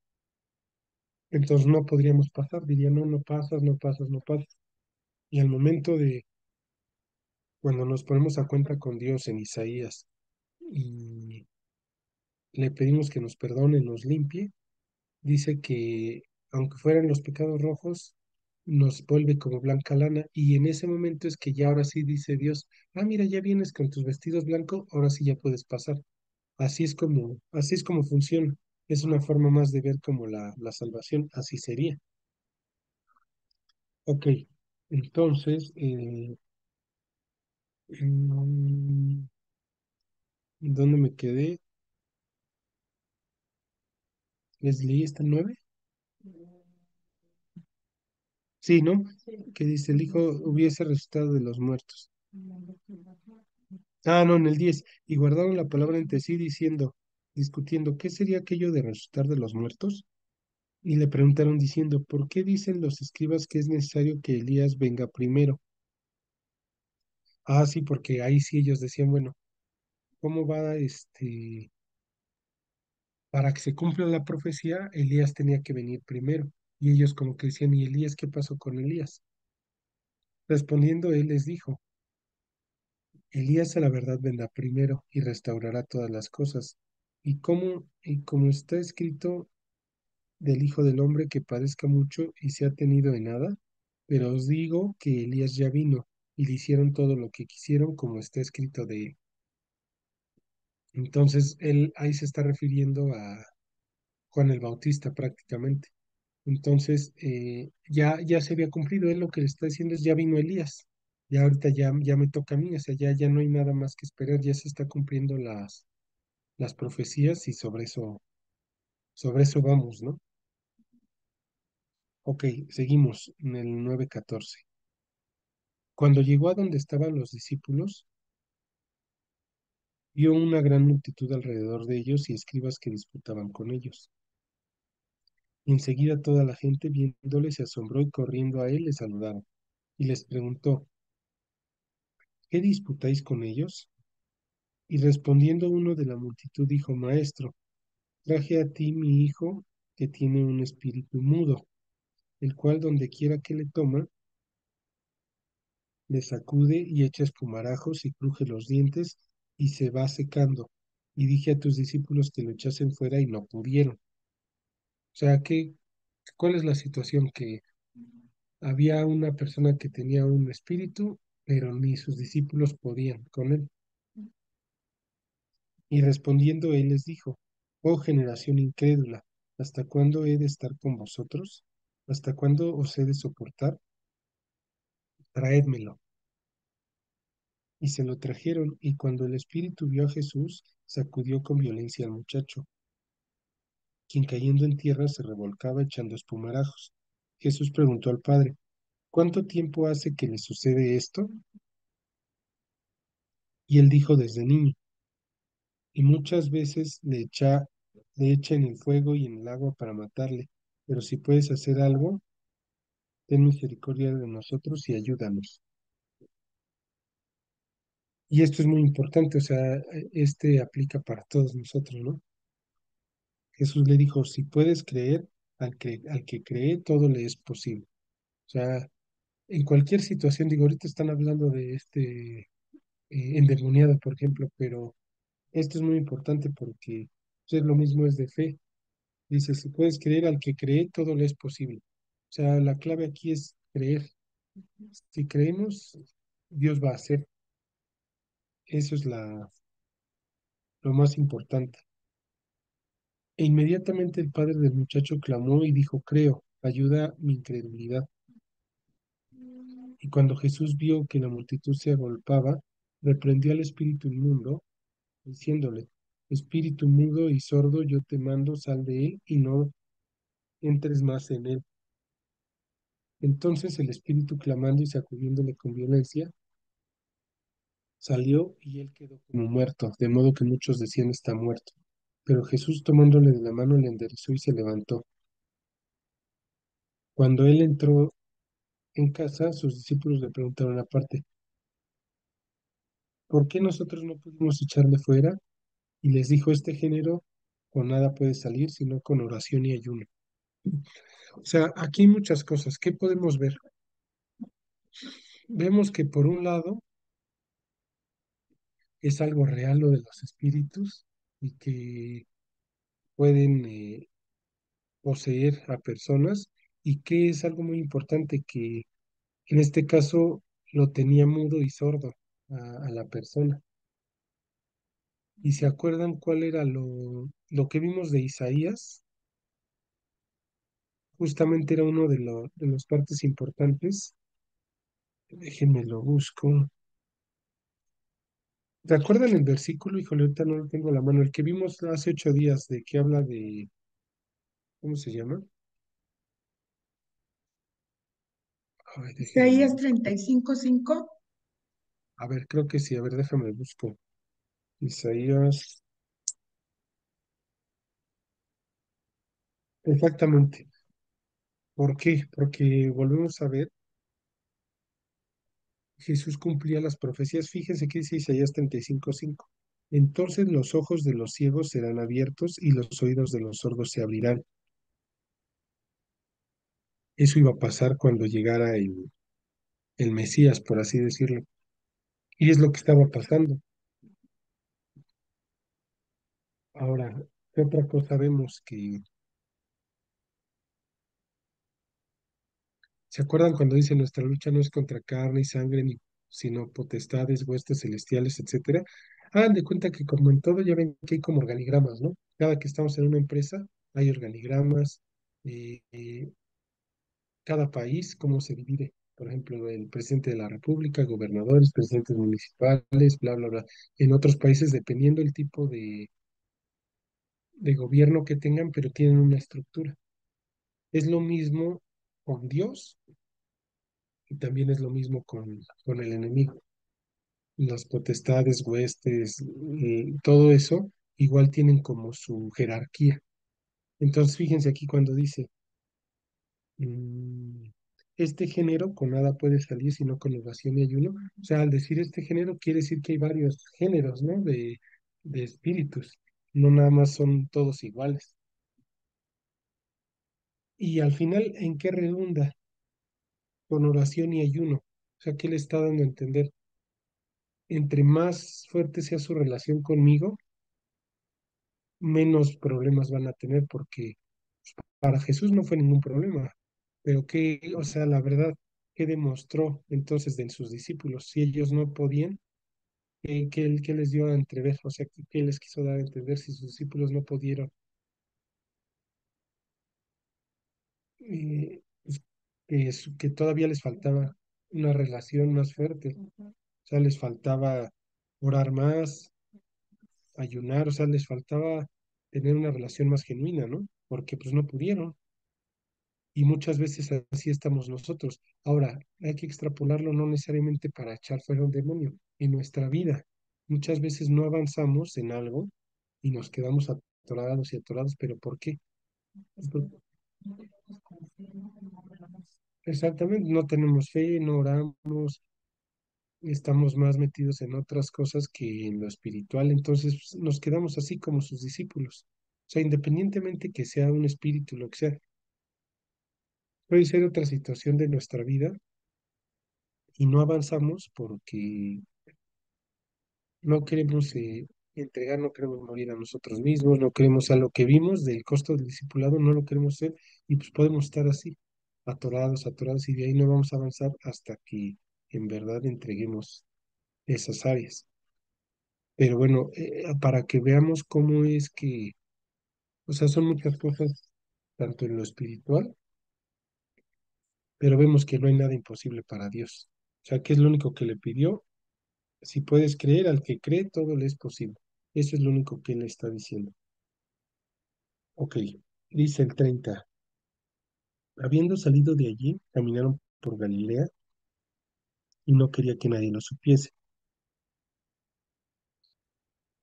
Entonces no podríamos pasar, diría, no, no pasas, no pasas, no pasas. Y al momento de cuando nos ponemos a cuenta con Dios en Isaías y le pedimos que nos perdone, nos limpie, dice que aunque fueran los pecados rojos, nos vuelve como blanca lana. Y en ese momento es que ya ahora sí dice Dios, ah, mira, ya vienes con tus vestidos blancos, ahora sí ya puedes pasar. Así es como funciona. Es una forma más de ver como la salvación, así sería. Ok, entonces, mm, ¿dónde me quedé? Leslie, ¿está el 9? Sí, ¿no? Que dice, el hijo hubiese resucitado de los muertos. Ah, no, en el 10. Y guardaron la palabra entre sí diciendo, discutiendo, ¿qué sería aquello de resucitar de los muertos? Y le preguntaron diciendo, ¿por qué dicen los escribas que es necesario que Elías venga primero? Ah, sí, porque ahí sí ellos decían, bueno, ¿cómo va para que se cumpla la profecía, Elías tenía que venir primero? Y ellos como que decían, ¿y Elías qué pasó con Elías? Respondiendo, él les dijo, Elías a la verdad vendrá primero y restaurará todas las cosas. Y como está escrito del Hijo del Hombre que padezca mucho y sea tenido en nada, pero os digo que Elías ya vino y le hicieron todo lo que quisieron como está escrito de él. Entonces, él ahí se está refiriendo a Juan el Bautista prácticamente. Entonces, ya se había cumplido. Él lo que le está diciendo es, ya vino Elías. Ya ahorita ya me toca a mí, o sea, ya no hay nada más que esperar, ya se está cumpliendo las profecías y sobre eso vamos, ¿no? Ok, seguimos en el 9:14. Cuando llegó a donde estaban los discípulos, Vio una gran multitud alrededor de ellos y escribas que disputaban con ellos. Y enseguida toda la gente, viéndole, se asombró y corriendo a él le saludaron. Y les preguntó, ¿qué disputáis con ellos? Y respondiendo uno de la multitud dijo, Maestro, traje a ti mi hijo que tiene un espíritu mudo, el cual donde quiera que le toma, le sacude y echa espumarajos y cruje los dientes y se va secando. Y dije a tus discípulos que lo echasen fuera y no pudieron. O sea, ¿cuál es la situación? Que había una persona que tenía un espíritu, pero ni sus discípulos podían con él. Y respondiendo él les dijo, oh generación incrédula, ¿hasta cuándo he de estar con vosotros? ¿Hasta cuándo os he de soportar? Traédmelo. Y se lo trajeron, y cuando el espíritu vio a Jesús, sacudió con violencia al muchacho, quien cayendo en tierra se revolcaba echando espumarajos. Jesús preguntó al padre, ¿cuánto tiempo hace que le sucede esto? Y él dijo desde niño, y muchas veces le echa en el fuego y en el agua para matarle. Pero si puedes hacer algo, ten misericordia de nosotros y ayúdanos. Y esto es muy importante, o sea, este aplica para todos nosotros, ¿no? Jesús le dijo, si puedes creer, al que cree, todo le es posible. O sea, en cualquier situación, digo, ahorita están hablando de endemoniado, por ejemplo, pero esto es muy importante porque pues, es lo mismo, es de fe. Dice, si puedes creer, al que cree, todo le es posible. O sea, la clave aquí es creer. Si creemos, Dios va a hacer. Eso es lo más importante. E inmediatamente el padre del muchacho clamó y dijo, creo, ayuda mi incredulidad. Y cuando Jesús vio que la multitud se agolpaba, reprendió al espíritu inmundo, diciéndole, espíritu mudo y sordo, yo te mando, sal de él y no entres más en él. Entonces el espíritu, clamando y sacudiéndole con violencia, salió y él quedó como muerto, de modo que muchos decían está muerto. Pero Jesús tomándole de la mano le enderezó y se levantó. Cuando él entró en casa, sus discípulos le preguntaron aparte, ¿por qué nosotros no pudimos echarle fuera? Y les dijo, este género con nada puede salir, sino con oración y ayuno. O sea, aquí hay muchas cosas. ¿Qué podemos ver? Vemos que por un lado es algo real lo de los espíritus y que pueden poseer a personas y que es algo muy importante que en este caso lo tenía mudo y sordo a la persona. ¿Y se acuerdan cuál era lo que vimos de Isaías? Justamente era uno de las partes importantes. Déjenme lo busco. ¿Te acuerdan el versículo? Híjole, ahorita no lo tengo a la mano. El que vimos hace 8 días, de que habla de, ¿cómo se llama? Ay, déjenme lo Isaías busco. 35:5. A ver, creo que sí. A ver, déjame busco. Isaías. Exactamente. ¿Por qué? Porque volvemos a ver, Jesús cumplía las profecías. Fíjense que dice Isaías 35:5. Entonces los ojos de los ciegos serán abiertos y los oídos de los sordos se abrirán. Eso iba a pasar cuando llegara el Mesías, por así decirlo. Y es lo que estaba pasando. Ahora, ¿qué otra cosa vemos? Que, ¿se acuerdan cuando dice nuestra lucha no es contra carne y sangre, sino potestades, huestes celestiales, etcétera? Hagan de cuenta que como en todo ya ven que hay como organigramas, ¿no? Cada que estamos en una empresa hay organigramas, eh, eh, cada país, cómo se divide. Por ejemplo, el presidente de la República, gobernadores, presidentes municipales, bla, bla, bla. En otros países, dependiendo el tipo de gobierno que tengan, pero tienen una estructura. Es lo mismo con Dios y también es lo mismo con el enemigo. las potestades, huestes, todo eso, igual tienen como su jerarquía. Entonces, fíjense aquí cuando dice, mm, este género con nada puede salir sino con oración y ayuno. O sea, al decir este género, quiere decir que hay varios géneros, ¿no? De espíritus. No nada más son todos iguales. Y al final, ¿en qué redunda? Con oración y ayuno. O sea, ¿qué le está dando a entender? Entre más fuerte sea su relación conmigo, menos problemas van a tener, porque para Jesús no fue ningún problema. Pero qué, o sea, la verdad, ¿qué demostró entonces de sus discípulos? Si ellos no podían, ¿qué les dio a entrever? O sea, ¿qué les quiso dar a entender si sus discípulos no pudieron? Pues, que todavía les faltaba una relación más fuerte. O sea, les faltaba orar más, ayunar, o sea, les faltaba tener una relación más genuina, ¿no? Porque pues no pudieron. Y muchas veces así estamos nosotros. Ahora, hay que extrapolarlo no necesariamente para echar fuera un demonio en nuestra vida. Muchas veces no avanzamos en algo y nos quedamos atorados y atorados, pero ¿por qué? Por- Exactamente, no tenemos fe, no oramos, estamos más metidos en otras cosas que en lo espiritual, entonces pues, nos quedamos así como sus discípulos. O sea, independientemente que sea un espíritu, lo que sea, puede ser otra situación de nuestra vida y no avanzamos porque no queremos entregar, no queremos morir a nosotros mismos, no queremos a lo que vimos del costo del discipulado, no lo queremos ser y pues podemos estar así, atorados, atorados y de ahí no vamos a avanzar hasta que en verdad entreguemos esas áreas. Pero bueno, para que veamos cómo es que, o sea, son muchas cosas, tanto en lo espiritual, pero vemos que no hay nada imposible para Dios. O sea, ¿qué es lo único que le pidió? Si puedes creer, al que cree, todo le es posible. Eso es lo único que él está diciendo. Ok, dice el 30. Habiendo salido de allí, caminaron por Galilea y no quería que nadie lo supiese,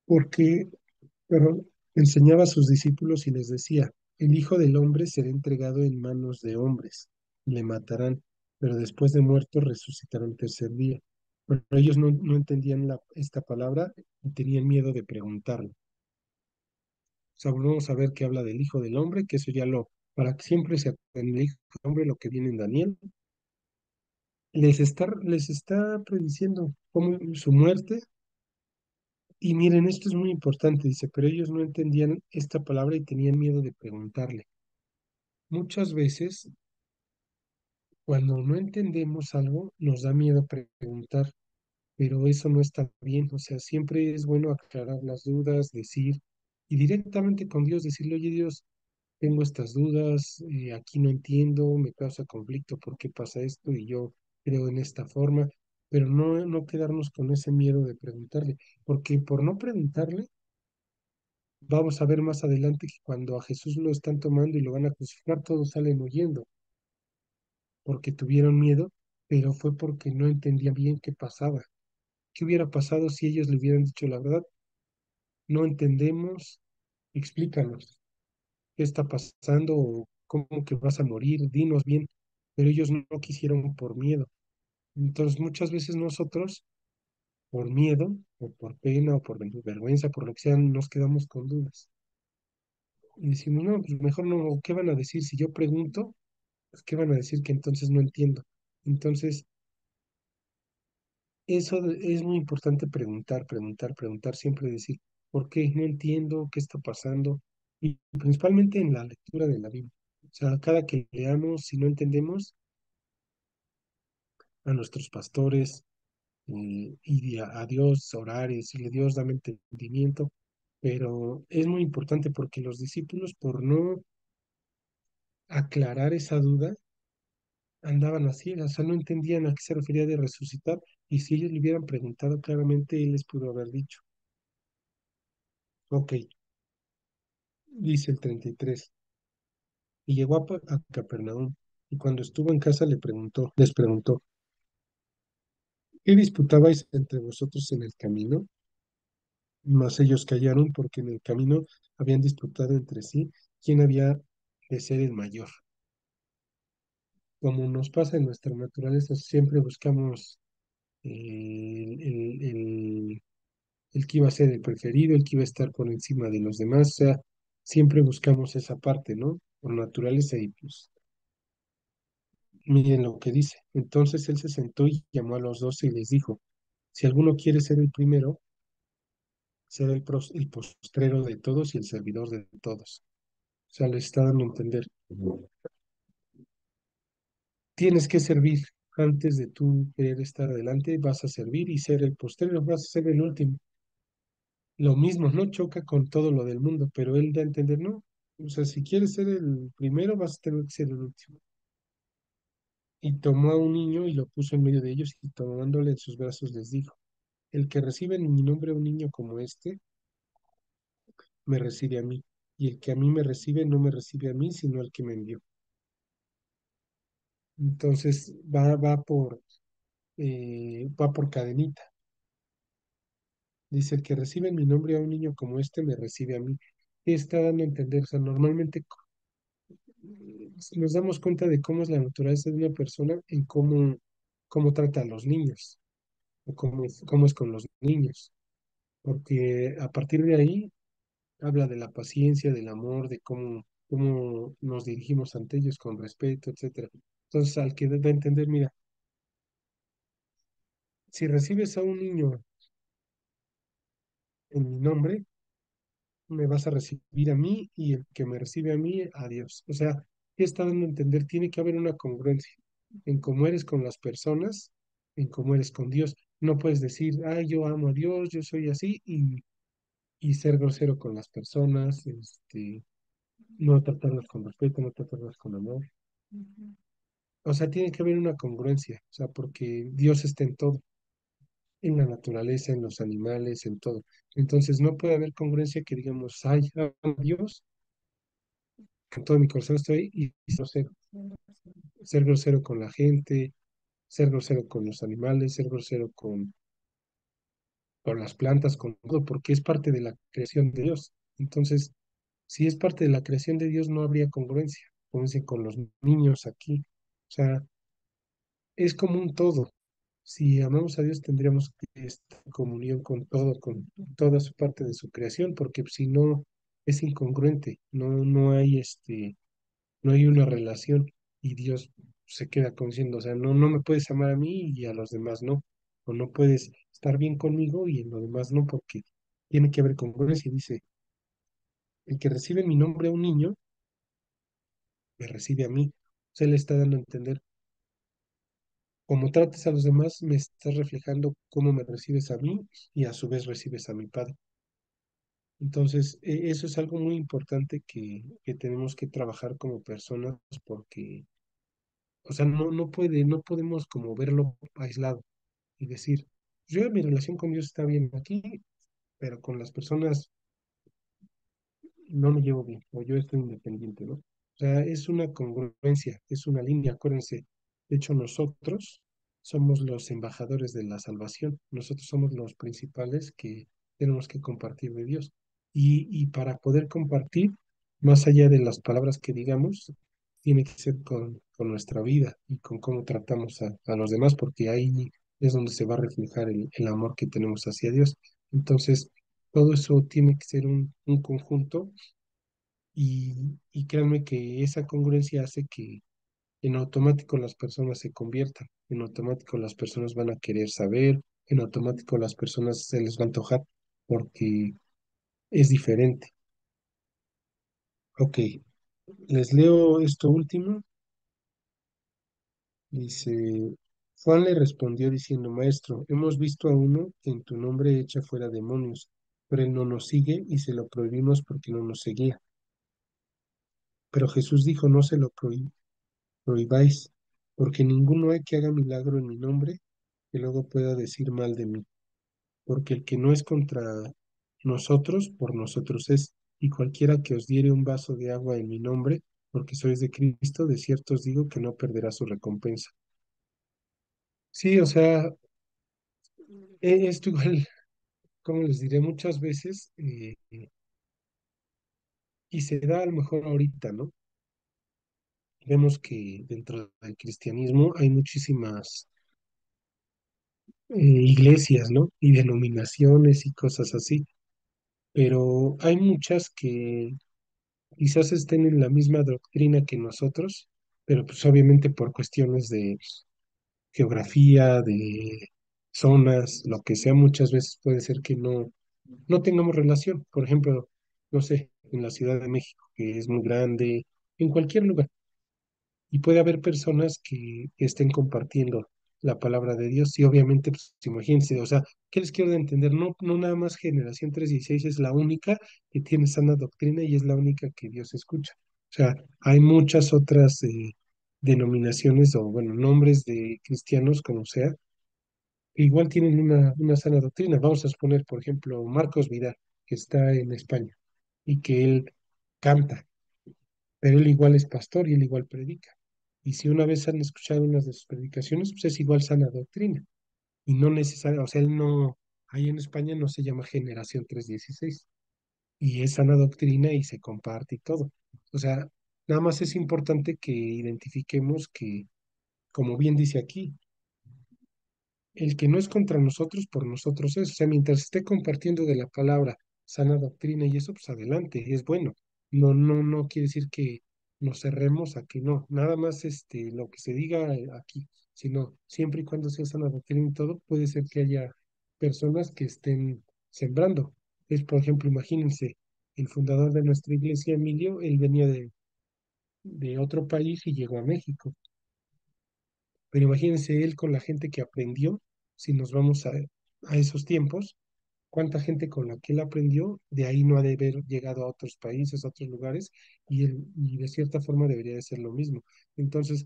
porque, perdón, enseñaba a sus discípulos y les decía, el Hijo del Hombre será entregado en manos de hombres, y le matarán, pero después de muerto resucitará el tercer día. Pero ellos no entendían esta palabra y tenían miedo de preguntarlo. O sea, volvemos a ver que habla del Hijo del Hombre, que eso ya para que siempre se acuerden del Hijo del Hombre, lo que viene en Daniel, les está prediciendo cómo su muerte. Y miren, esto es muy importante, dice, pero ellos no entendían esta palabra y tenían miedo de preguntarle. Muchas veces, cuando no entendemos algo, nos da miedo preguntar, pero eso no está bien. O sea, siempre es bueno aclarar las dudas, decir, y directamente con Dios, decirle, oye Dios, tengo estas dudas, aquí no entiendo, me causa conflicto, ¿por qué pasa esto? Y yo creo en esta forma, pero no quedarnos con ese miedo de preguntarle, porque por no preguntarle, vamos a ver más adelante que cuando a Jesús lo están tomando y lo van a crucificar, todos salen huyendo, porque tuvieron miedo, pero fue porque no entendían bien qué pasaba. ¿Qué hubiera pasado si ellos le hubieran dicho la verdad? No entendemos, explícanos qué está pasando o cómo que vas a morir, dinos bien, pero ellos no quisieron por miedo. Entonces muchas veces nosotros, por miedo, o por pena, o por vergüenza, por lo que sea, nos quedamos con dudas. Y decimos, no, pues mejor no, ¿qué van a decir si yo pregunto? Pues, ¿qué van a decir que entonces no entiendo? Entonces, es muy importante preguntar, preguntar, preguntar, siempre decir, ¿por qué? No entiendo, ¿qué está pasando? Y principalmente en la lectura de la Biblia. O sea, cada que leamos, si no entendemos, a nuestros pastores a Dios, orar y decirle, Dios, dame entendimiento. Pero es muy importante porque los discípulos, por no aclarar esa duda, andaban así, o sea, no entendían a qué se refería de resucitar, y si ellos le hubieran preguntado claramente, él les pudo haber dicho. Ok, dice el 33, y llegó a Capernaum, y cuando estuvo en casa les preguntó, ¿Qué disputabais entre vosotros en el camino? Mas ellos callaron porque en el camino habían disputado entre sí quién había de ser el mayor. Como nos pasa en nuestra naturaleza, siempre buscamos el que iba a ser el preferido, el que iba a estar por encima de los demás. O sea, siempre buscamos esa parte, ¿no? Por naturaleza y pues miren lo que dice. Entonces él se sentó y llamó a los 12 y les dijo, si alguno quiere ser el primero, será el postrero de todos y el servidor de todos. O sea, le está dando a entender. Tienes que servir. Antes de tú querer estar adelante, vas a servir y ser el postrero, vas a ser el último. Lo mismo, no choca con todo lo del mundo, pero él da a entender, no. O sea, si quieres ser el primero, vas a tener que ser el último. Y tomó a un niño y lo puso en medio de ellos y tomándole en sus brazos les dijo, el que recibe en mi nombre a un niño como este, me recibe a mí. Y el que a mí me recibe, no me recibe a mí, sino al que me envió. Entonces va por cadenita. Dice, el que recibe en mi nombre a un niño como este, me recibe a mí. ¿Qué está dando a entender? O sea, normalmente nos damos cuenta de cómo es la naturaleza de una persona en cómo trata a los niños o cómo es con los niños. Porque a partir de ahí habla de la paciencia, del amor, de cómo nos dirigimos ante ellos con respeto, etcétera. Entonces, al que da a entender, mira, si recibes a un niño en mi nombre, me vas a recibir a mí y el que me recibe a mí, a Dios. O sea, ¿qué está dando a entender? Tiene que haber una congruencia en cómo eres con las personas, en cómo eres con Dios. No puedes decir, ay, yo amo a Dios, yo soy así, y ser grosero con las personas, no tratarlas con respeto, no tratarlas con amor. O sea, tiene que haber una congruencia, o sea, porque Dios está en todo, en la naturaleza, en los animales, en todo. Entonces, no puede haber congruencia que digamos, ay, amo a Dios con todo mi corazón estoy y ser grosero con la gente, ser grosero con los animales, ser grosero con las plantas, con todo, porque es parte de la creación de Dios. Entonces, si es parte de la creación de Dios, no habría congruencia, como dicen con los niños aquí. O sea, es como un todo. Si amamos a Dios, tendríamos que estar en comunión con todo, con toda su parte de su creación, porque si no, es incongruente, no hay una relación y Dios se queda como diciendo, o sea, no me puedes amar a mí y a los demás no, o no puedes estar bien conmigo y en lo demás no, porque tiene que haber congruencia. Dice, el que recibe en mi nombre a un niño, me recibe a mí. Se le está dando a entender, como trates a los demás, me estás reflejando cómo me recibes a mí y a su vez recibes a mi Padre. Entonces, eso es algo muy importante que tenemos que trabajar como personas porque, o sea, no podemos como verlo aislado y decir, yo mi relación con Dios está bien aquí, pero con las personas no me llevo bien, o yo estoy independiente, ¿no? O sea, es una congruencia, es una línea, acuérdense. De hecho, nosotros somos los embajadores de la salvación, nosotros somos los principales que tenemos que compartir de Dios. Y para poder compartir, más allá de las palabras que digamos, tiene que ser con nuestra vida y con cómo tratamos a los demás, porque ahí es donde se va a reflejar el amor que tenemos hacia Dios. Entonces, todo eso tiene que ser un conjunto y créanme que esa congruencia hace que en automático las personas se conviertan, en automático las personas van a querer saber, en automático las personas se les va a antojar porque es diferente. Ok, les leo esto último. Dice, Juan le respondió diciendo, Maestro, hemos visto a uno que en tu nombre echa fuera demonios, pero él no nos sigue y se lo prohibimos porque no nos seguía. Pero Jesús dijo, no se lo prohibáis, porque ninguno hay que haga milagro en mi nombre que luego pueda decir mal de mí, porque el que no es contra nosotros, por nosotros es, y cualquiera que os diere un vaso de agua en mi nombre, porque sois de Cristo, de cierto os digo que no perderá su recompensa. Sí, o sea, Esto igual, como les diré muchas veces, y se da a lo mejor ahorita, ¿no? Vemos que dentro del cristianismo hay muchísimas iglesias, ¿no? Y denominaciones y cosas así, pero hay muchas que quizás estén en la misma doctrina que nosotros, pero pues obviamente por cuestiones de geografía, de zonas, lo que sea, muchas veces puede ser que no tengamos relación. Por ejemplo, no sé, en la Ciudad de México, que es muy grande, en cualquier lugar. Y puede haber personas que estén compartiendo la palabra de Dios y obviamente, pues imagínense, o sea, ¿qué les quiero de entender? No nada más Generación 316 es la única que tiene sana doctrina y es la única que Dios escucha. O sea, hay muchas otras denominaciones o, bueno, nombres de cristianos, como sea, que igual tienen una sana doctrina. Vamos a suponer, por ejemplo, Marcos Vidal, que está en España y que él canta, pero él igual es pastor y él igual predica. Y si una vez han escuchado unas de sus predicaciones, pues es igual sana doctrina. Y no necesario, o sea, él no, ahí en España no se llama Generación 316. Y es sana doctrina y se comparte y todo. O sea, nada más es importante que identifiquemos que, como bien dice aquí, el que no es contra nosotros, por nosotros es. O sea, mientras esté compartiendo de la palabra sana doctrina y eso, pues adelante, es bueno. No quiere decir que nos cerremos a que no, nada más lo que se diga aquí, sino siempre y cuando sea sana doctrina y todo, puede ser que haya personas que estén sembrando. Es, por ejemplo, imagínense, el fundador de nuestra iglesia, Emilio, él venía de otro país y llegó a México. Pero imagínense él con la gente que aprendió, si nos vamos a esos tiempos, cuánta gente con la que él aprendió, de ahí no ha de haber llegado a otros países, a otros lugares, y de cierta forma debería de ser lo mismo. Entonces,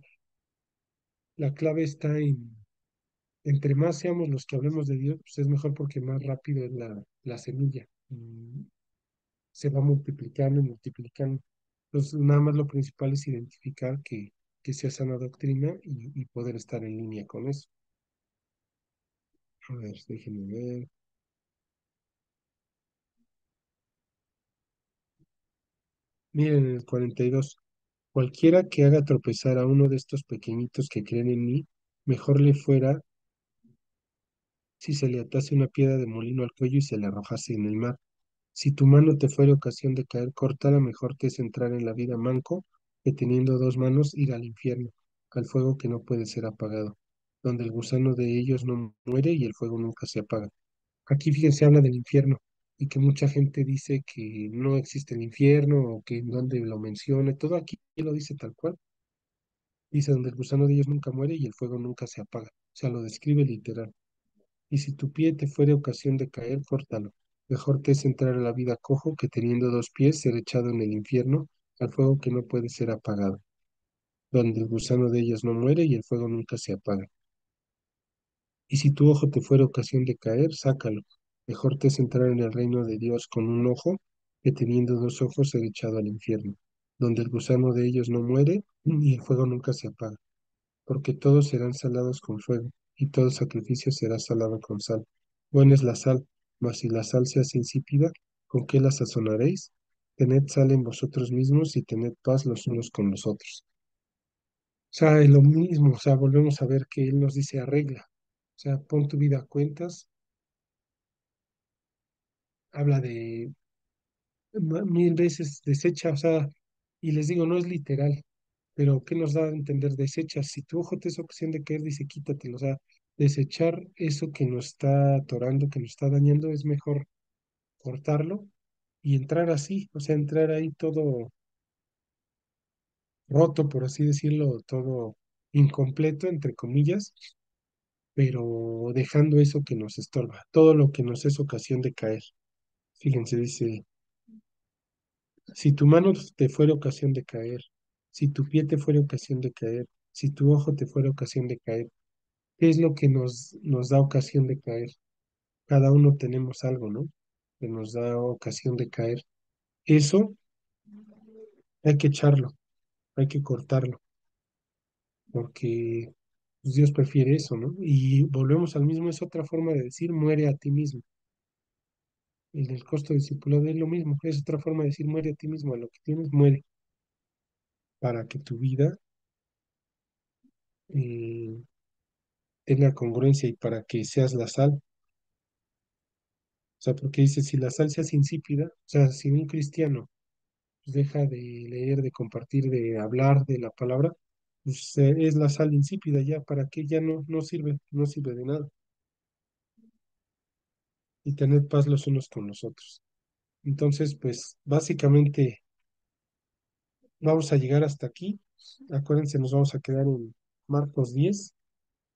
la clave está entre más seamos los que hablemos de Dios, pues es mejor porque más rápido es la semilla. Se va multiplicando y multiplicando. Entonces, nada más lo principal es identificar que sea sana doctrina y poder estar en línea con eso. A ver, déjenme ver. Miren el 42. Cualquiera que haga tropezar a uno de estos pequeñitos que creen en mí, mejor le fuera si se le atase una piedra de molino al cuello y se le arrojase en el mar. Si tu mano te fuere ocasión de caer, córtala, mejor te es entrar en la vida manco que teniendo dos manos ir al infierno, al fuego que no puede ser apagado, donde el gusano de ellos no muere y el fuego nunca se apaga. Aquí fíjense, habla del infierno y que mucha gente dice que no existe el infierno o que en donde lo menciona, todo aquí lo dice tal cual. Dice, donde el gusano de ellos nunca muere y el fuego nunca se apaga. O sea, lo describe literal. Y si tu pie te fuere ocasión de caer, córtalo. Mejor te es entrar a la vida cojo que teniendo dos pies ser echado en el infierno, al fuego que no puede ser apagado, donde el gusano de ellos no muere y el fuego nunca se apaga. Y si tu ojo te fuere ocasión de caer, sácalo. Mejor te es entrar en el reino de Dios con un ojo que teniendo dos ojos ser echado al infierno, donde el gusano de ellos no muere y el fuego nunca se apaga, porque todos serán salados con fuego, y todo sacrificio será salado con sal. Buena es la sal, mas si la sal se hace insípida, ¿con qué la sazonaréis? Tened sal en vosotros mismos y tened paz los unos con los otros. O sea, es lo mismo, o sea, volvemos a ver que Él nos dice arregla. O sea, pon tu vida a cuentas, habla de mil veces desecha, o sea, y les digo, no es literal, pero ¿qué nos da a entender? Desecha. Si tu ojo te es ocasión de caer, dice quítatelo. O sea, desechar eso que nos está atorando, que nos está dañando, es mejor cortarlo y entrar así, o sea, entrar ahí todo roto, por así decirlo, todo incompleto, entre comillas, pero dejando eso que nos estorba, todo lo que nos es ocasión de caer. Fíjense, dice, si tu mano te fuera ocasión de caer, si tu pie te fuera ocasión de caer, si tu ojo te fuera ocasión de caer, ¿qué es lo que nos da ocasión de caer? Cada uno tenemos algo, ¿no? Que nos da ocasión de caer. Eso hay que echarlo, hay que cortarlo, porque Pues Dios prefiere eso, ¿no? Y volvemos al mismo, es otra forma de decir muere a ti mismo. El costo discipulado es lo mismo, es otra forma de decir muere a ti mismo, a lo que tienes, muere, para que tu vida eh, tenga congruencia y para que seas la sal. O sea, porque dice, si la sal se hace insípida, o sea, si un cristiano pues, deja de leer, de compartir, de hablar de la palabra, pues es la sal insípida ya, ¿para qué? Ya no sirve, no sirve de nada. Y tener paz los unos con los otros. Entonces, pues básicamente vamos a llegar hasta aquí. Acuérdense, nos vamos a quedar en Marcos 10.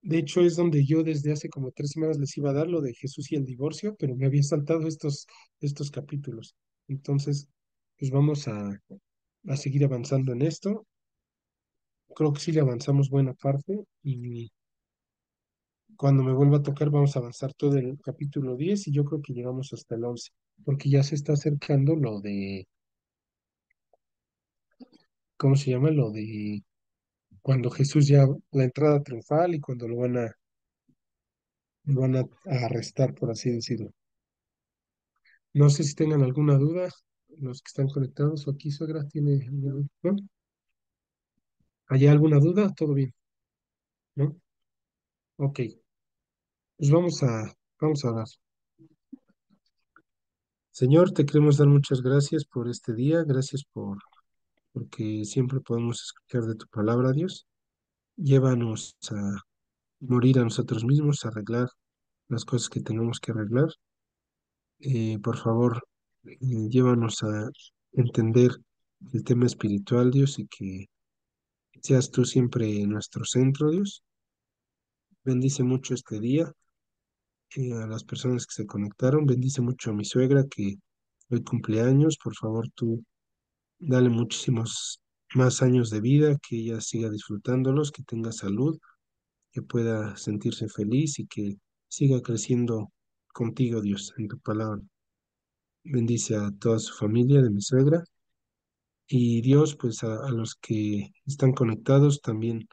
De hecho, es donde yo desde hace como 3 semanas les iba a dar lo de Jesús y el divorcio, pero me había saltado estos capítulos. Entonces, pues vamos a seguir avanzando en esto. Creo que sí le avanzamos buena parte y cuando me vuelva a tocar vamos a avanzar todo el capítulo 10 y yo creo que llegamos hasta el 11 porque ya se está acercando lo de, ¿cómo se llama? Lo de cuando Jesús ya, la entrada triunfal y cuando lo van a arrestar, por así decirlo. No sé si tengan alguna duda, los que están conectados o aquí, suegra, ¿tiene alguna, no? ¿Hay alguna duda? ¿Todo bien? ¿No? Ok, pues vamos a hablar. Señor, te queremos dar muchas gracias por este día, gracias porque siempre podemos escuchar de tu palabra, Dios. Llévanos a morir a nosotros mismos, a arreglar las cosas que tenemos que arreglar. Por favor, llévanos a entender el tema espiritual, Dios, y que seas tú siempre nuestro centro, Dios. Bendice mucho este día, a las personas que se conectaron. Bendice mucho a mi suegra que hoy cumpleaños. Por favor, tú dale muchísimos más años de vida, que ella siga disfrutándolos, que tenga salud, que pueda sentirse feliz y que siga creciendo contigo, Dios, en tu palabra. Bendice a toda su familia de mi suegra y Dios, pues a los que están conectados también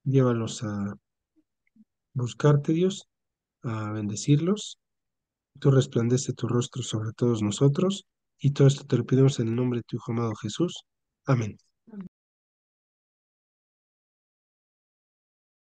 llévalos a buscarte, Dios, a bendecirlos. Tú resplandece tu rostro sobre todos nosotros y todo esto te lo pedimos en el nombre de tu Hijo amado Jesús. Amén.